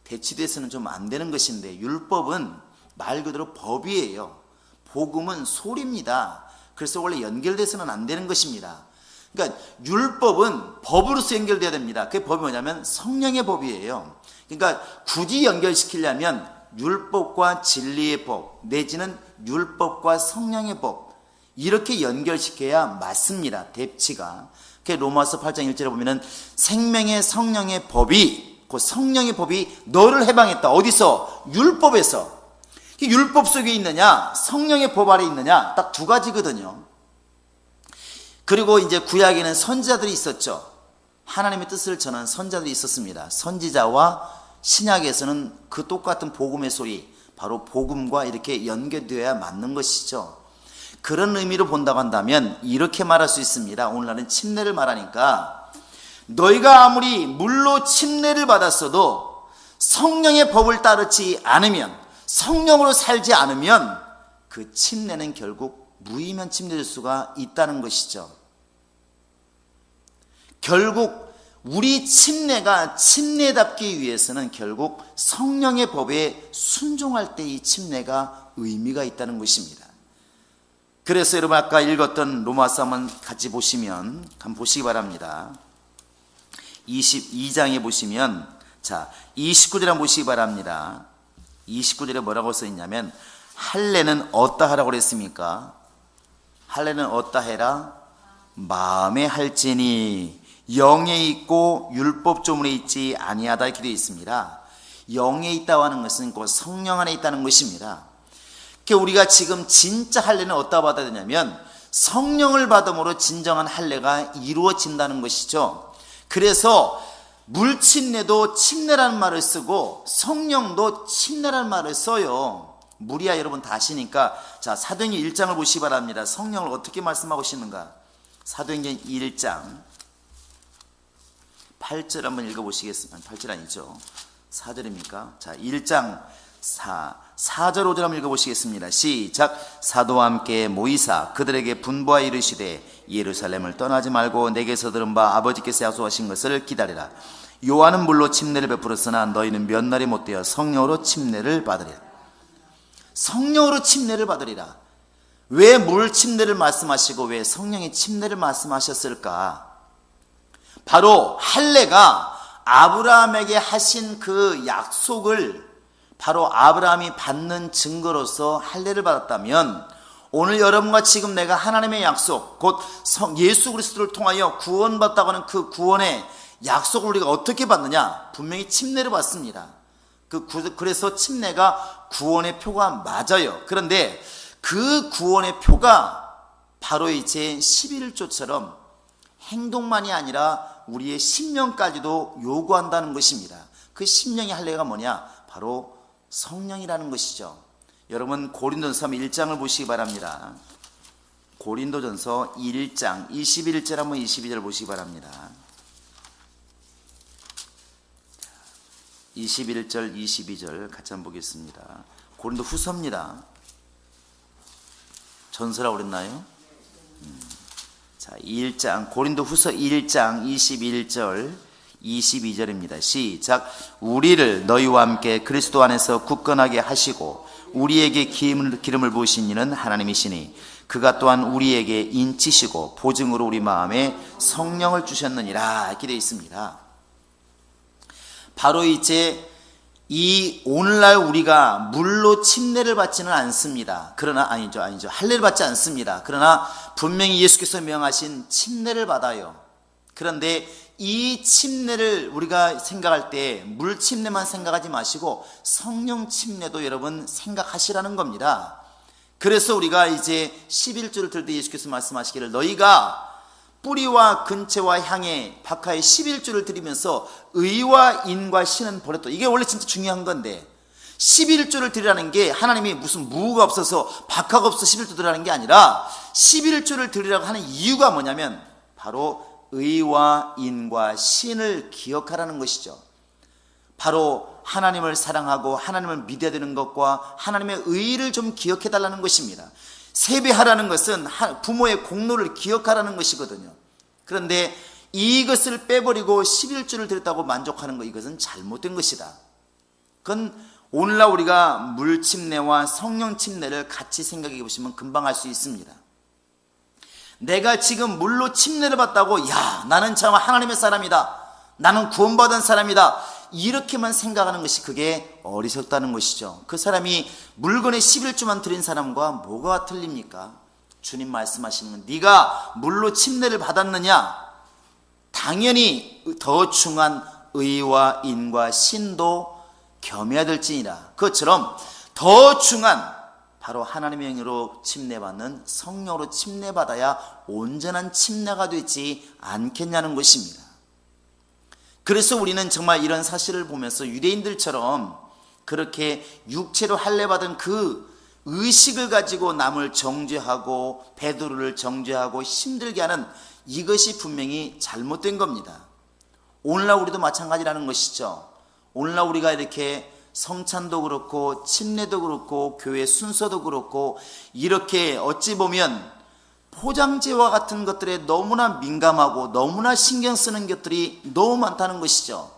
대치돼서는 좀 안 되는 것인데 율법은 말 그대로 법이에요. 복음은 소리입니다. 그래서 원래 연결돼서는 안 되는 것입니다. 그러니까 율법은 법으로서 연결돼야 됩니다. 그 법이 뭐냐면 성령의 법이에요. 그러니까 굳이 연결시키려면 율법과 진리의 법 내지는 율법과 성령의 법 이렇게 연결시켜야 맞습니다. 대치가. 로마서 8장 1절에 보면은 생명의 성령의 법이, 그 성령의 법이 너를 해방했다. 어디서? 율법에서. 율법 속에 있느냐 성령의 법 아래 있느냐 딱 두 가지거든요. 그리고 이제 구약에는 선지자들이 있었죠. 하나님의 뜻을 전한 선지자들이 있었습니다. 선지자와 신약에서는 그 똑같은 복음의 소리, 바로 복음과 이렇게 연결되어야 맞는 것이죠. 그런 의미로 본다고 한다면 이렇게 말할 수 있습니다. 오늘날은 침례를 말하니까 너희가 아무리 물로 침례를 받았어도 성령의 법을 따르지 않으면, 성령으로 살지 않으면 그 침례는 결국 무의미한 침례될 수가 있다는 것이죠. 결국 우리 침례가 침례답기 위해서는 결국 성령의 법에 순종할 때 이 침례가 의미가 있다는 것입니다. 그래서 여러분 아까 읽었던 로마서 한번 같이 보시면 한번 보시기 바랍니다. 22장에 보시면 자 29절 한번 보시기 바랍니다. 29절에 뭐라고 써있냐면 할례는 어디다 하라고 그랬습니까? 할례는 어디다 해라? 마음에 할지니 영에 있고 율법 조문에 있지 아니하다 이렇게 되어 있습니다. 영에 있다고 하는 것은 곧 성령 안에 있다는 것입니다. 우리가 지금 진짜 할례는 어디다 받아야 되냐면 성령을 받음으로 진정한 할례가 이루어진다는 것이죠. 그래서 물침례도 침례라는 말을 쓰고 성령도 침례라는 말을 써요. 무리야 여러분 다 아시니까 자 사도행전 1장을 보시기 바랍니다. 성령을 어떻게 말씀하고 계시는가? 사도행전 1장 8절 한번 읽어보시겠습니다. 8절 아니죠. 4절입니까? 자 1장 4절 5절 한번 읽어보시겠습니다. 시작. 사도와 함께 모이사 그들에게 분부하여 이르시되 예루살렘을 떠나지 말고 내게서 들은 바 아버지께서 약속하신 것을 기다리라. 요한은 물로 침례를 베풀었으나 너희는 몇 날이 못되어 성령으로 침례를 받으리라. 성령으로 침례를 받으리라. 왜 물 침례를 말씀하시고 왜 성령의 침례를 말씀하셨을까? 바로 할례가 아브라함에게 하신 그 약속을 바로 아브라함이 받는 증거로서 할례를 받았다면, 오늘 여러분과 지금 내가 하나님의 약속, 곧 예수 그리스도를 통하여 구원받다고 하는 그 구원의 약속을 우리가 어떻게 받느냐? 분명히 침례를 받습니다. 그래서 침례가 구원의 표가 맞아요. 그런데 그 구원의 표가 바로 이제 11조처럼 행동만이 아니라 우리의 심령까지도 요구한다는 것입니다. 그 심령의 할례가 뭐냐? 바로 성령이라는 것이죠. 여러분 고린도전서 1장을 보시기 바랍니다. 고린도전서 1장 21절 한번 22절 보시기 바랍니다. 21절 22절 같이 한번 보겠습니다. 고린도 후서입니다. 전서라고 그랬나요? 자, 1장 고린도 후서 1장 21절 22절입니다. 시작. 우리를 너희와 함께 그리스도 안에서 굳건하게 하시고 우리에게 기름을 부으신 이는 하나님이시니 그가 또한 우리에게 인치시고 보증으로 우리 마음에 성령을 주셨느니라. 이렇게 되어 있습니다. 바로 이제 이 오늘날 우리가 물로 침례를 받지는 않습니다. 그러나 아니죠. 할례를 받지 않습니다. 그러나 분명히 예수께서 명하신 침례를 받아요. 그런데 이 침례를 우리가 생각할 때 물 침례만 생각하지 마시고 성령 침례도 여러분 생각하시라는 겁니다. 그래서 우리가 이제 11조를 들 때 예수께서 말씀하시기를 너희가 뿌리와 근체와 향에 박하에 11조를 드리면서 의와 인과 신은 버렸다. 이게 원래 진짜 중요한 건데 11조를 드리라는 게 하나님이 무슨 무가 없어서 박하가 없어서 11조 드리라는 게 아니라 11조를 드리라고 하는 이유가 뭐냐면 바로 의와 인과 신을 기억하라는 것이죠. 바로 하나님을 사랑하고 하나님을 믿어야 되는 것과 하나님의 의를 좀 기억해 달라는 것입니다. 세배하라는 것은 부모의 공로를 기억하라는 것이거든요. 그런데 이것을 빼버리고 11조를 드렸다고 만족하는 것, 이것은 잘못된 것이다. 그건 오늘날 우리가 물 침례와 성령 침례를 같이 생각해 보시면 금방 알 수 있습니다. 내가 지금 물로 침례를 받다고 야 나는 참 하나님의 사람이다, 나는 구원받은 사람이다, 이렇게만 생각하는 것이 그게 어리석다는 것이죠. 그 사람이 물건에 11조만 드린 사람과 뭐가 틀립니까? 주님 말씀하시는 건 네가 물로 침례를 받았느냐? 당연히 더 중한 의와 인과 신도 겸해야 될지니라. 그것처럼 더 중한 바로 하나님의 영으로 침례받는 성령으로 침례받아야 온전한 침례가 되지 않겠냐는 것입니다. 그래서 우리는 정말 이런 사실을 보면서 유대인들처럼 그렇게 육체로 할례받은 그 의식을 가지고 남을 정죄하고 베드로를 정죄하고 힘들게 하는 이것이 분명히 잘못된 겁니다. 오늘날 우리도 마찬가지라는 것이죠. 오늘날 우리가 이렇게 성찬도 그렇고 침례도 그렇고 교회 순서도 그렇고 이렇게 어찌 보면 포장재와 같은 것들에 너무나 민감하고 너무나 신경 쓰는 것들이 너무 많다는 것이죠.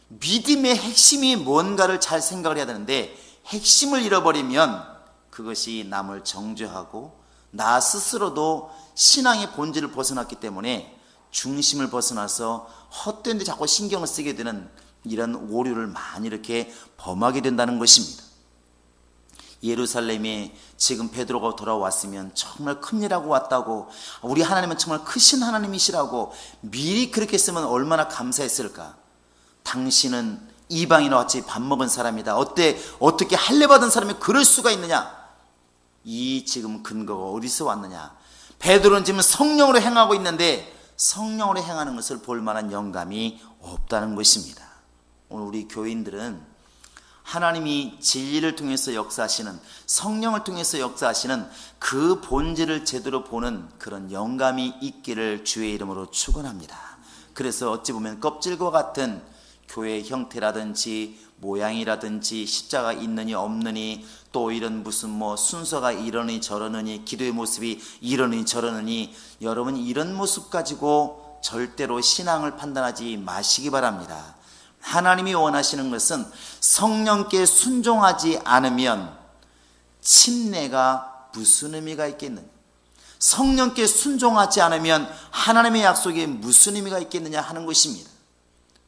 믿음의 핵심이 뭔가를 잘 생각을 해야 되는데 핵심을 잃어버리면 그것이 남을 정죄하고 나 스스로도 신앙의 본질을 벗어났기 때문에 중심을 벗어나서 헛된 데 자꾸 신경을 쓰게 되는 이런 오류를 많이 이렇게 범하게 된다는 것입니다. 예루살렘에 지금 베드로가 돌아왔으면 정말 큰일하고 왔다고, 우리 하나님은 정말 크신 하나님이시라고 미리 그렇게 했으면 얼마나 감사했을까. 당신은 이방인과 같이 밥 먹은 사람이다, 어떻게 할례 받은 사람이 그럴 수가 있느냐. 이 지금 근거가 어디서 왔느냐. 베드로는 지금 성령으로 행하고 있는데 성령으로 행하는 것을 볼 만한 영감이 없다는 것입니다. 오늘 우리 교인들은 하나님이 진리를 통해서 역사하시는, 성령을 통해서 역사하시는 그 본질을 제대로 보는 그런 영감이 있기를 주의 이름으로 축원합니다. 그래서 어찌 보면 껍질과 같은 교회 형태라든지 모양이라든지 십자가 있느니 없느니, 또 이런 무슨 순서가 이러니 저러느니, 기도의 모습이 이러니 저러느니, 여러분 이런 모습 가지고 절대로 신앙을 판단하지 마시기 바랍니다. 하나님이 원하시는 것은 성령께 순종하지 않으면 침례가 무슨 의미가 있겠느냐, 성령께 순종하지 않으면 하나님의 약속에 무슨 의미가 있겠느냐 하는 것입니다.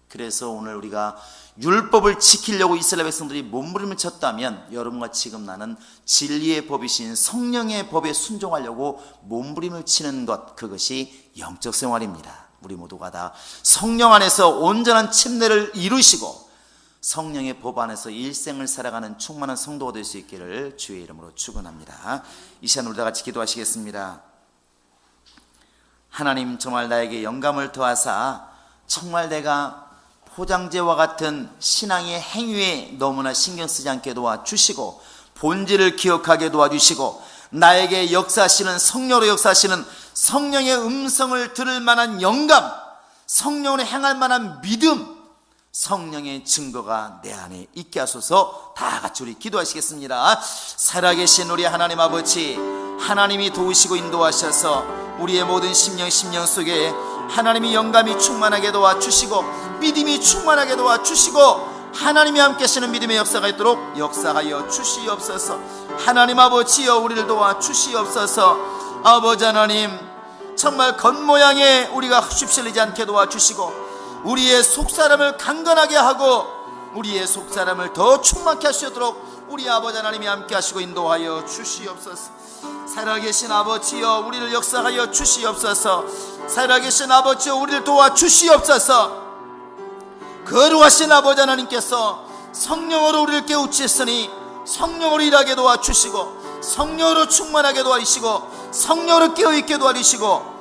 그래서 오늘 우리가 율법을 지키려고 이스라엘 백성들이 몸부림을 쳤다면, 여러분과 지금 나는 진리의 법이신 성령의 법에 순종하려고 몸부림을 치는 것, 그것이 영적 생활입니다. 우리 모두가 다 성령 안에서 온전한 침례를 이루시고 성령의 법 안에서 일생을 살아가는 충만한 성도가 될 수 있기를 주의 이름으로 축원합니다. 이 시간 우리 다 같이 기도하시겠습니다. 하나님, 정말 나에게 영감을 더하사 정말 내가 포장재와 같은 신앙의 행위에 너무나 신경 쓰지 않게 도와주시고, 본질을 기억하게 도와주시고, 나에게 역사하시는, 성령으로 역사하시는 성령의 음성을 들을 만한 영감, 성령으로 행할 만한 믿음, 성령의 증거가 내 안에 있게 하소서. 다 같이 우리 기도하시겠습니다. 살아계신 우리 하나님 아버지, 하나님이 도우시고 인도하셔서 우리의 모든 심령 속에 하나님이 영감이 충만하게 도와주시고, 믿음이 충만하게 도와주시고, 하나님이 함께 하시는 믿음의 역사가 있도록 역사하여 주시옵소서. 하나님 아버지여, 우리를 도와주시옵소서. 아버지 하나님, 정말 겉모양에 우리가 휩쓸리지 않게 도와주시고, 우리의 속사람을 강건하게 하고 우리의 속사람을 더 충만케 하시도록 우리 아버지 하나님이 함께 하시고 인도하여 주시옵소서. 살아계신 아버지여, 우리를 역사하여 주시옵소서. 살아계신 아버지여, 우리를 도와주시옵소서. 거룩하신 아버지 하나님께서 성령으로 우리를 깨우치셨으니 성령으로 일하게 도와주시고, 성령으로 충만하게 도와주시고, 성령으로 깨어있게 도와주시고,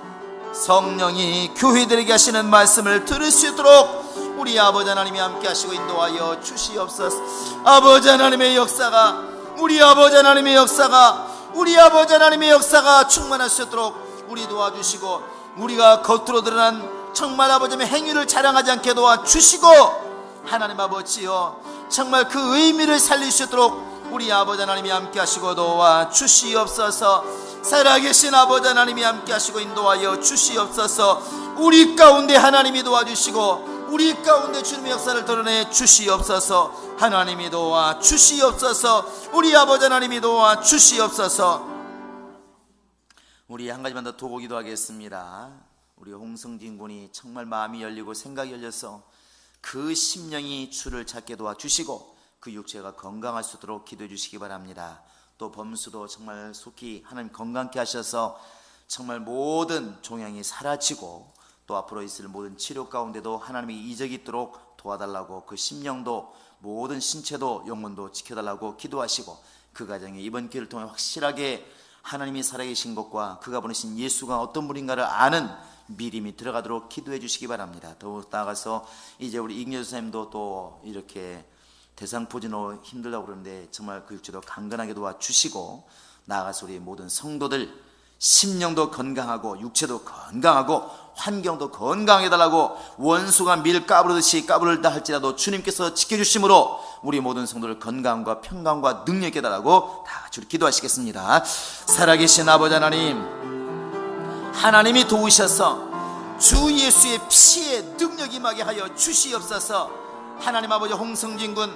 성령이 교회들에게 하시는 말씀을 들을 수 있도록 우리 아버지 하나님이 함께 하시고 인도하여 주시옵소서. 아버지 하나님의 역사가, 우리 아버지 하나님의 역사가, 우리 아버지 하나님의 역사가 충만할 수 있도록 우리 도와주시고, 우리가 겉으로 드러난 정말 아버지의 행위를 자랑하지 않게 도와주시고, 하나님 아버지여, 정말 그 의미를 살릴 수 있도록 우리 아버지 하나님이 함께 하시고 도와주시옵소서. 살아계신 아버지 하나님이 함께 하시고 인도하여 주시옵소서. 우리 가운데 하나님이 도와주시고 우리 가운데 주님의 역사를 드러내 주시옵소서. 하나님이 도와주시옵소서. 우리 아버지 하나님이 도와주시옵소서. 우리 한 가지만 더 도고 기도하겠습니다. 우리 홍성진 군이 정말 마음이 열리고 생각이 열려서 그 심령이 주를 찾게 도와주시고 그 육체가 건강할 수 있도록 기도해 주시기 바랍니다. 또 범수도 정말 속히 하나님 건강케 하셔서 정말 모든 종양이 사라지고 또 앞으로 있을 모든 치료 가운데도 하나님이 이적이 있도록 도와달라고, 그 심령도 모든 신체도 영혼도 지켜달라고 기도하시고, 그 가정에 이번 기회를 통해 확실하게 하나님이 살아계신 것과 그가 보내신 예수가 어떤 분인가를 아는 믿음이 들어가도록 기도해 주시기 바랍니다. 더욱 나아가서 이제 우리 이gn효 선생님도 또 이렇게 대상포진으로 힘들다고 그러는데 정말 그 육체도 강건하게 도와주시고, 나아가서 우리 모든 성도들 심령도 건강하고 육체도 건강하고 환경도 건강해 달라고, 원수가 밀 까부르듯이 까부르다 할지라도 주님께서 지켜주심으로 우리 모든 성도들 건강과 평강과 능력이 달라고 다 같이 기도하시겠습니다. 살아계신 아버지 하나님, 하나님이 도우셔서 주 예수의 피의 능력이 임하게 하여 주시옵소서. 하나님 아버지, 홍성진 군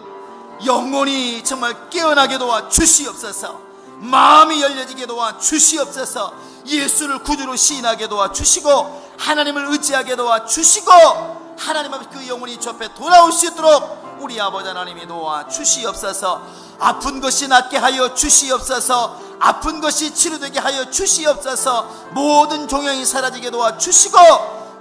영혼이 정말 깨어나게 도와 주시옵소서. 마음이 열려지게 도와 주시옵소서. 예수를 구주로 시인하게 도와 주시고 하나님을 의지하게 도와 주시고, 하나님 아버지 그 영혼이 주 앞에 돌아올 수 있도록 우리 아버지 하나님이 도와 주시옵소서. 아픈 것이 낫게 하여 주시옵소서. 아픈 것이 치료되게 하여 주시옵소서. 모든 종양이 사라지게 도와 주시고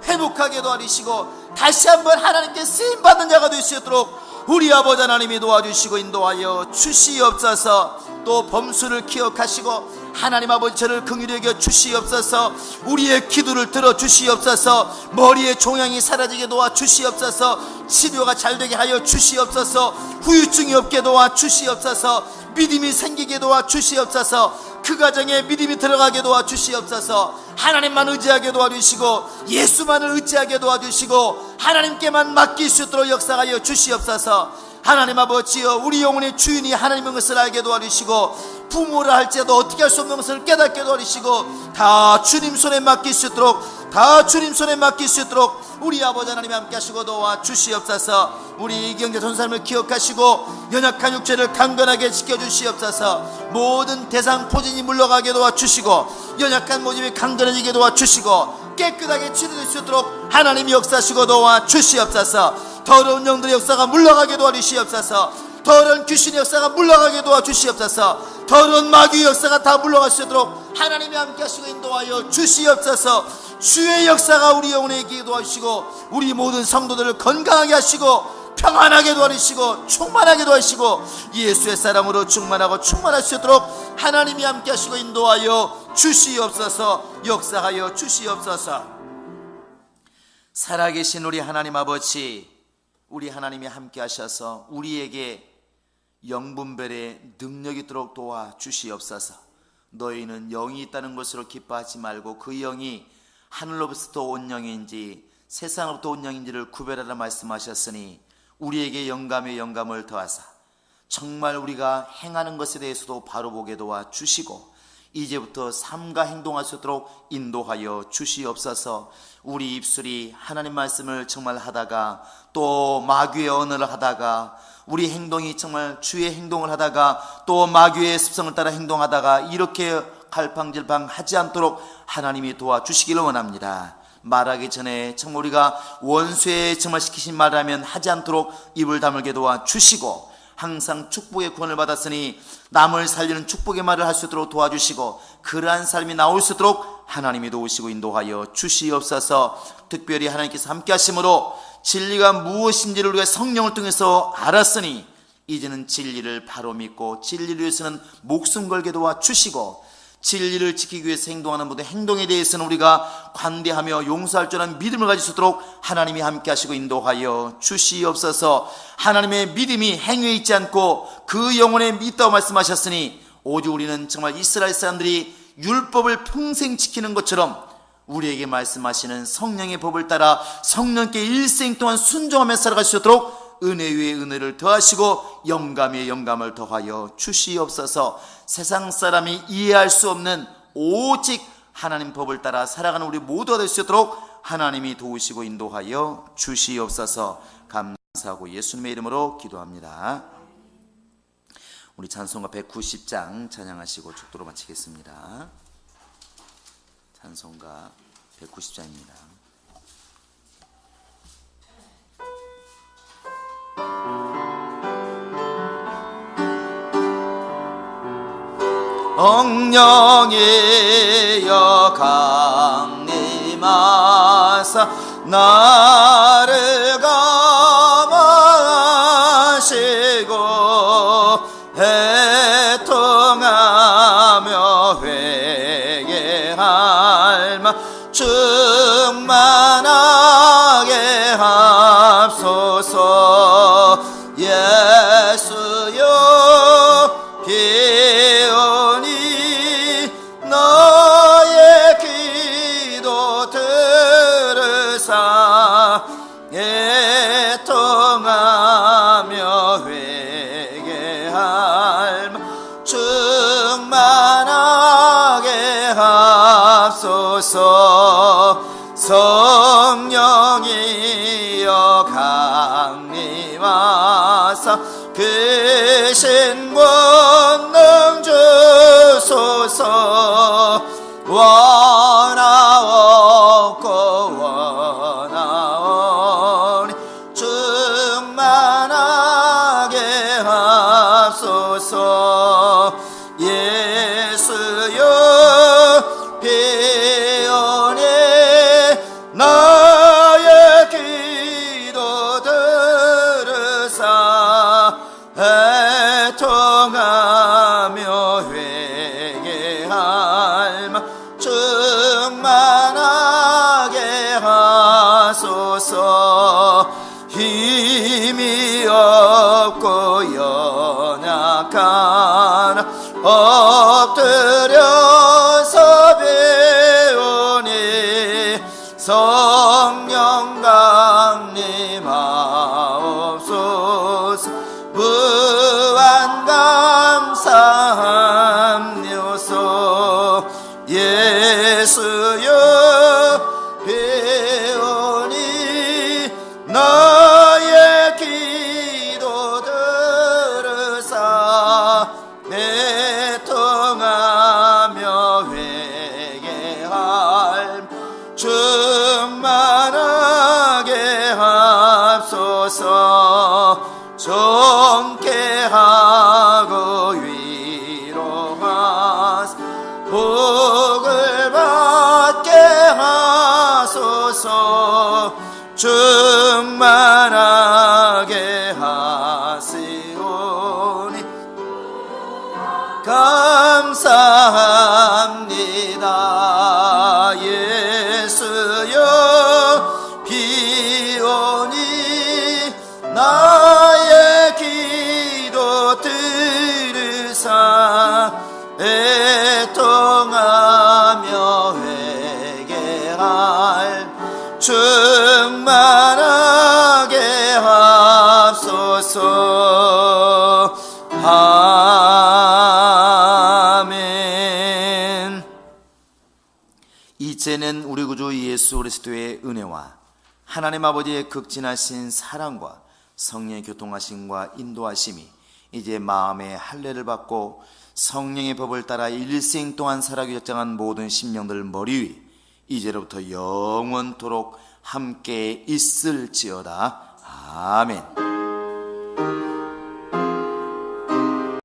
회복하게 도와주시고 다시 한번 하나님께 쓰임받는 자가 될 수 있도록 우리 아버지 하나님이 도와주시고 인도하여 주시옵소서. 또 범수를 기억하시고 하나님 아버지 저를 긍휼히 여겨 주시옵소서. 우리의 기도를 들어 주시옵소서. 머리의 종양이 사라지게 도와 주시옵소서. 치료가 잘되게 하여 주시옵소서. 후유증이 없게 도와 주시옵소서. 믿음이 생기게 도와 주시옵소서. 그 가정에 믿음이 들어가게 도와 주시옵소서. 하나님만 의지하게 도와주시고 예수만을 의지하게 도와주시고 하나님께만 맡길 수 있도록 역사하여 주시옵소서. 하나님 아버지여, 우리 영혼의 주인이 하나님인 것을 알게 도와주시고 부모를 할지라도 어떻게 할 수 없는 것을 깨닫게 도와주시고 다 주님 손에 맡길 수 있도록, 다 주님 손에 맡길 수 있도록 우리 아버지 하나님 함께 하시고 도와주시옵소서. 우리 이경재 전사님을 기억하시고 연약한 육체를 강건하게 지켜주시옵소서. 모든 대상 포진이 물러가게 도와주시고 연약한 모습이 강건해지게 도와주시고 깨끗하게 치료될 수 있도록 하나님이 역사하시고 도와주시옵소서. 더러운 영들의 역사가 물러가게 도와주시옵소서. 더러운 귀신의 역사가 물러가게 도와주시옵소서. 더러운 마귀의 역사가 다 물러갈 수 있도록 하나님이 함께 하시고 인도하여 주시옵소서. 주의 역사가 우리 영혼에 있게 도와주시고 우리 모든 성도들을 건강하게 하시고 평안하게 도와주시고 충만하게 도와주시고 예수의 사랑으로 충만하고 충만할 수 있도록 하나님이 함께 하시고 인도하여 주시옵소서. 역사하여 주시옵소서. 살아계신 우리 하나님 아버지, 우리 하나님이 함께 하셔서 우리에게 영분별의 능력이 있도록 도와주시옵소서. 너희는 영이 있다는 것으로 기뻐하지 말고 그 영이 하늘로부터 온 영인지 세상으로부터 온 영인지를 구별하라 말씀하셨으니 우리에게 영감에 영감을 더하사 정말 우리가 행하는 것에 대해서도 바로 보게 도와주시고 이제부터 삶과 행동할 수 있도록 인도하여 주시옵소서. 우리 입술이 하나님 말씀을 정말 하다가 또 마귀의 언어를 하다가 우리 행동이 정말 주의 행동을 하다가 또 마귀의 습성을 따라 행동하다가 이렇게 갈팡질팡 하지 않도록 하나님이 도와주시기를 원합니다. 말하기 전에 정말 우리가 원수의 정말 시키신 말을 하면 하지 않도록 입을 다물게 도와주시고 항상 축복의 구원을 받았으니 남을 살리는 축복의 말을 할 수 있도록 도와주시고 그러한 삶이 나올 수 있도록 하나님이 도우시고 인도하여 주시옵소서. 특별히 하나님께서 함께 하심으로 진리가 무엇인지를 우리가 성령을 통해서 알았으니 이제는 진리를 바로 믿고 진리를 위해서는 목숨 걸게 도와주시고 진리를 지키기 위해서 행동하는 모든 행동에 대해서는 우리가 관대하며 용서할 줄 아는 믿음을 가질 수 있도록 하나님이 함께 하시고 인도하여 주시옵소서. 하나님의 믿음이 행위에 있지 않고 그 영혼에 있다고 말씀하셨으니 오직 우리는 정말 이스라엘 사람들이 율법을 평생 지키는 것처럼 우리에게 말씀하시는 성령의 법을 따라 성령께 일생 동안 순종하며 살아갈 수 있도록 은혜 위에 은혜를 더하시고 영감 위에 영감을 더하여 주시옵소서. 세상 사람이 이해할 수 없는 오직 하나님 법을 따라 살아가는 우리 모두가 될 수 있도록 하나님이 도우시고 인도하여 주시옵소서. 감사하고 예수님의 이름으로 기도합니다. 우리 찬송가 190장 찬양하시고 축도로 마치겠습니다. 찬송가 190장입니다. 엉령이여 강림하사 나를 감하시고 애통하며 회개할 마 충만하게 합소서. 예수여 기온이 너의 기도 들으사 애통하며 회개할 마 충만하게 합소서. 성령이여 강림하사 그 신권능 주소서. 원하옵고 원하오니 충만하게 합소서. 예수여 비오니 나의 기도 들으사 애통하며 회개하 무한 감사함요소 예수여 배우니 나의 기도 들으사 애통하며 회개할 충만하게 합소서 정케 하고 위로하사 복을 받게 하소서 충만하게 하시오니 감사합니다. 예수여 비오니 나의 기도 들으사 애통하며 회개할 충만하게 합소서. 아멘. 이제는 우리 구주 예수 그리스도의 은혜와 하나님 아버지의 극진하신 사랑과 성령의 교통하심과 인도하심이 이제 마음의 할례를 받고 성령의 법을 따라 일생 동안 살아기 결정한 모든 심령들 머리 위 이제로부터 영원토록 함께 있을지어다. 아멘.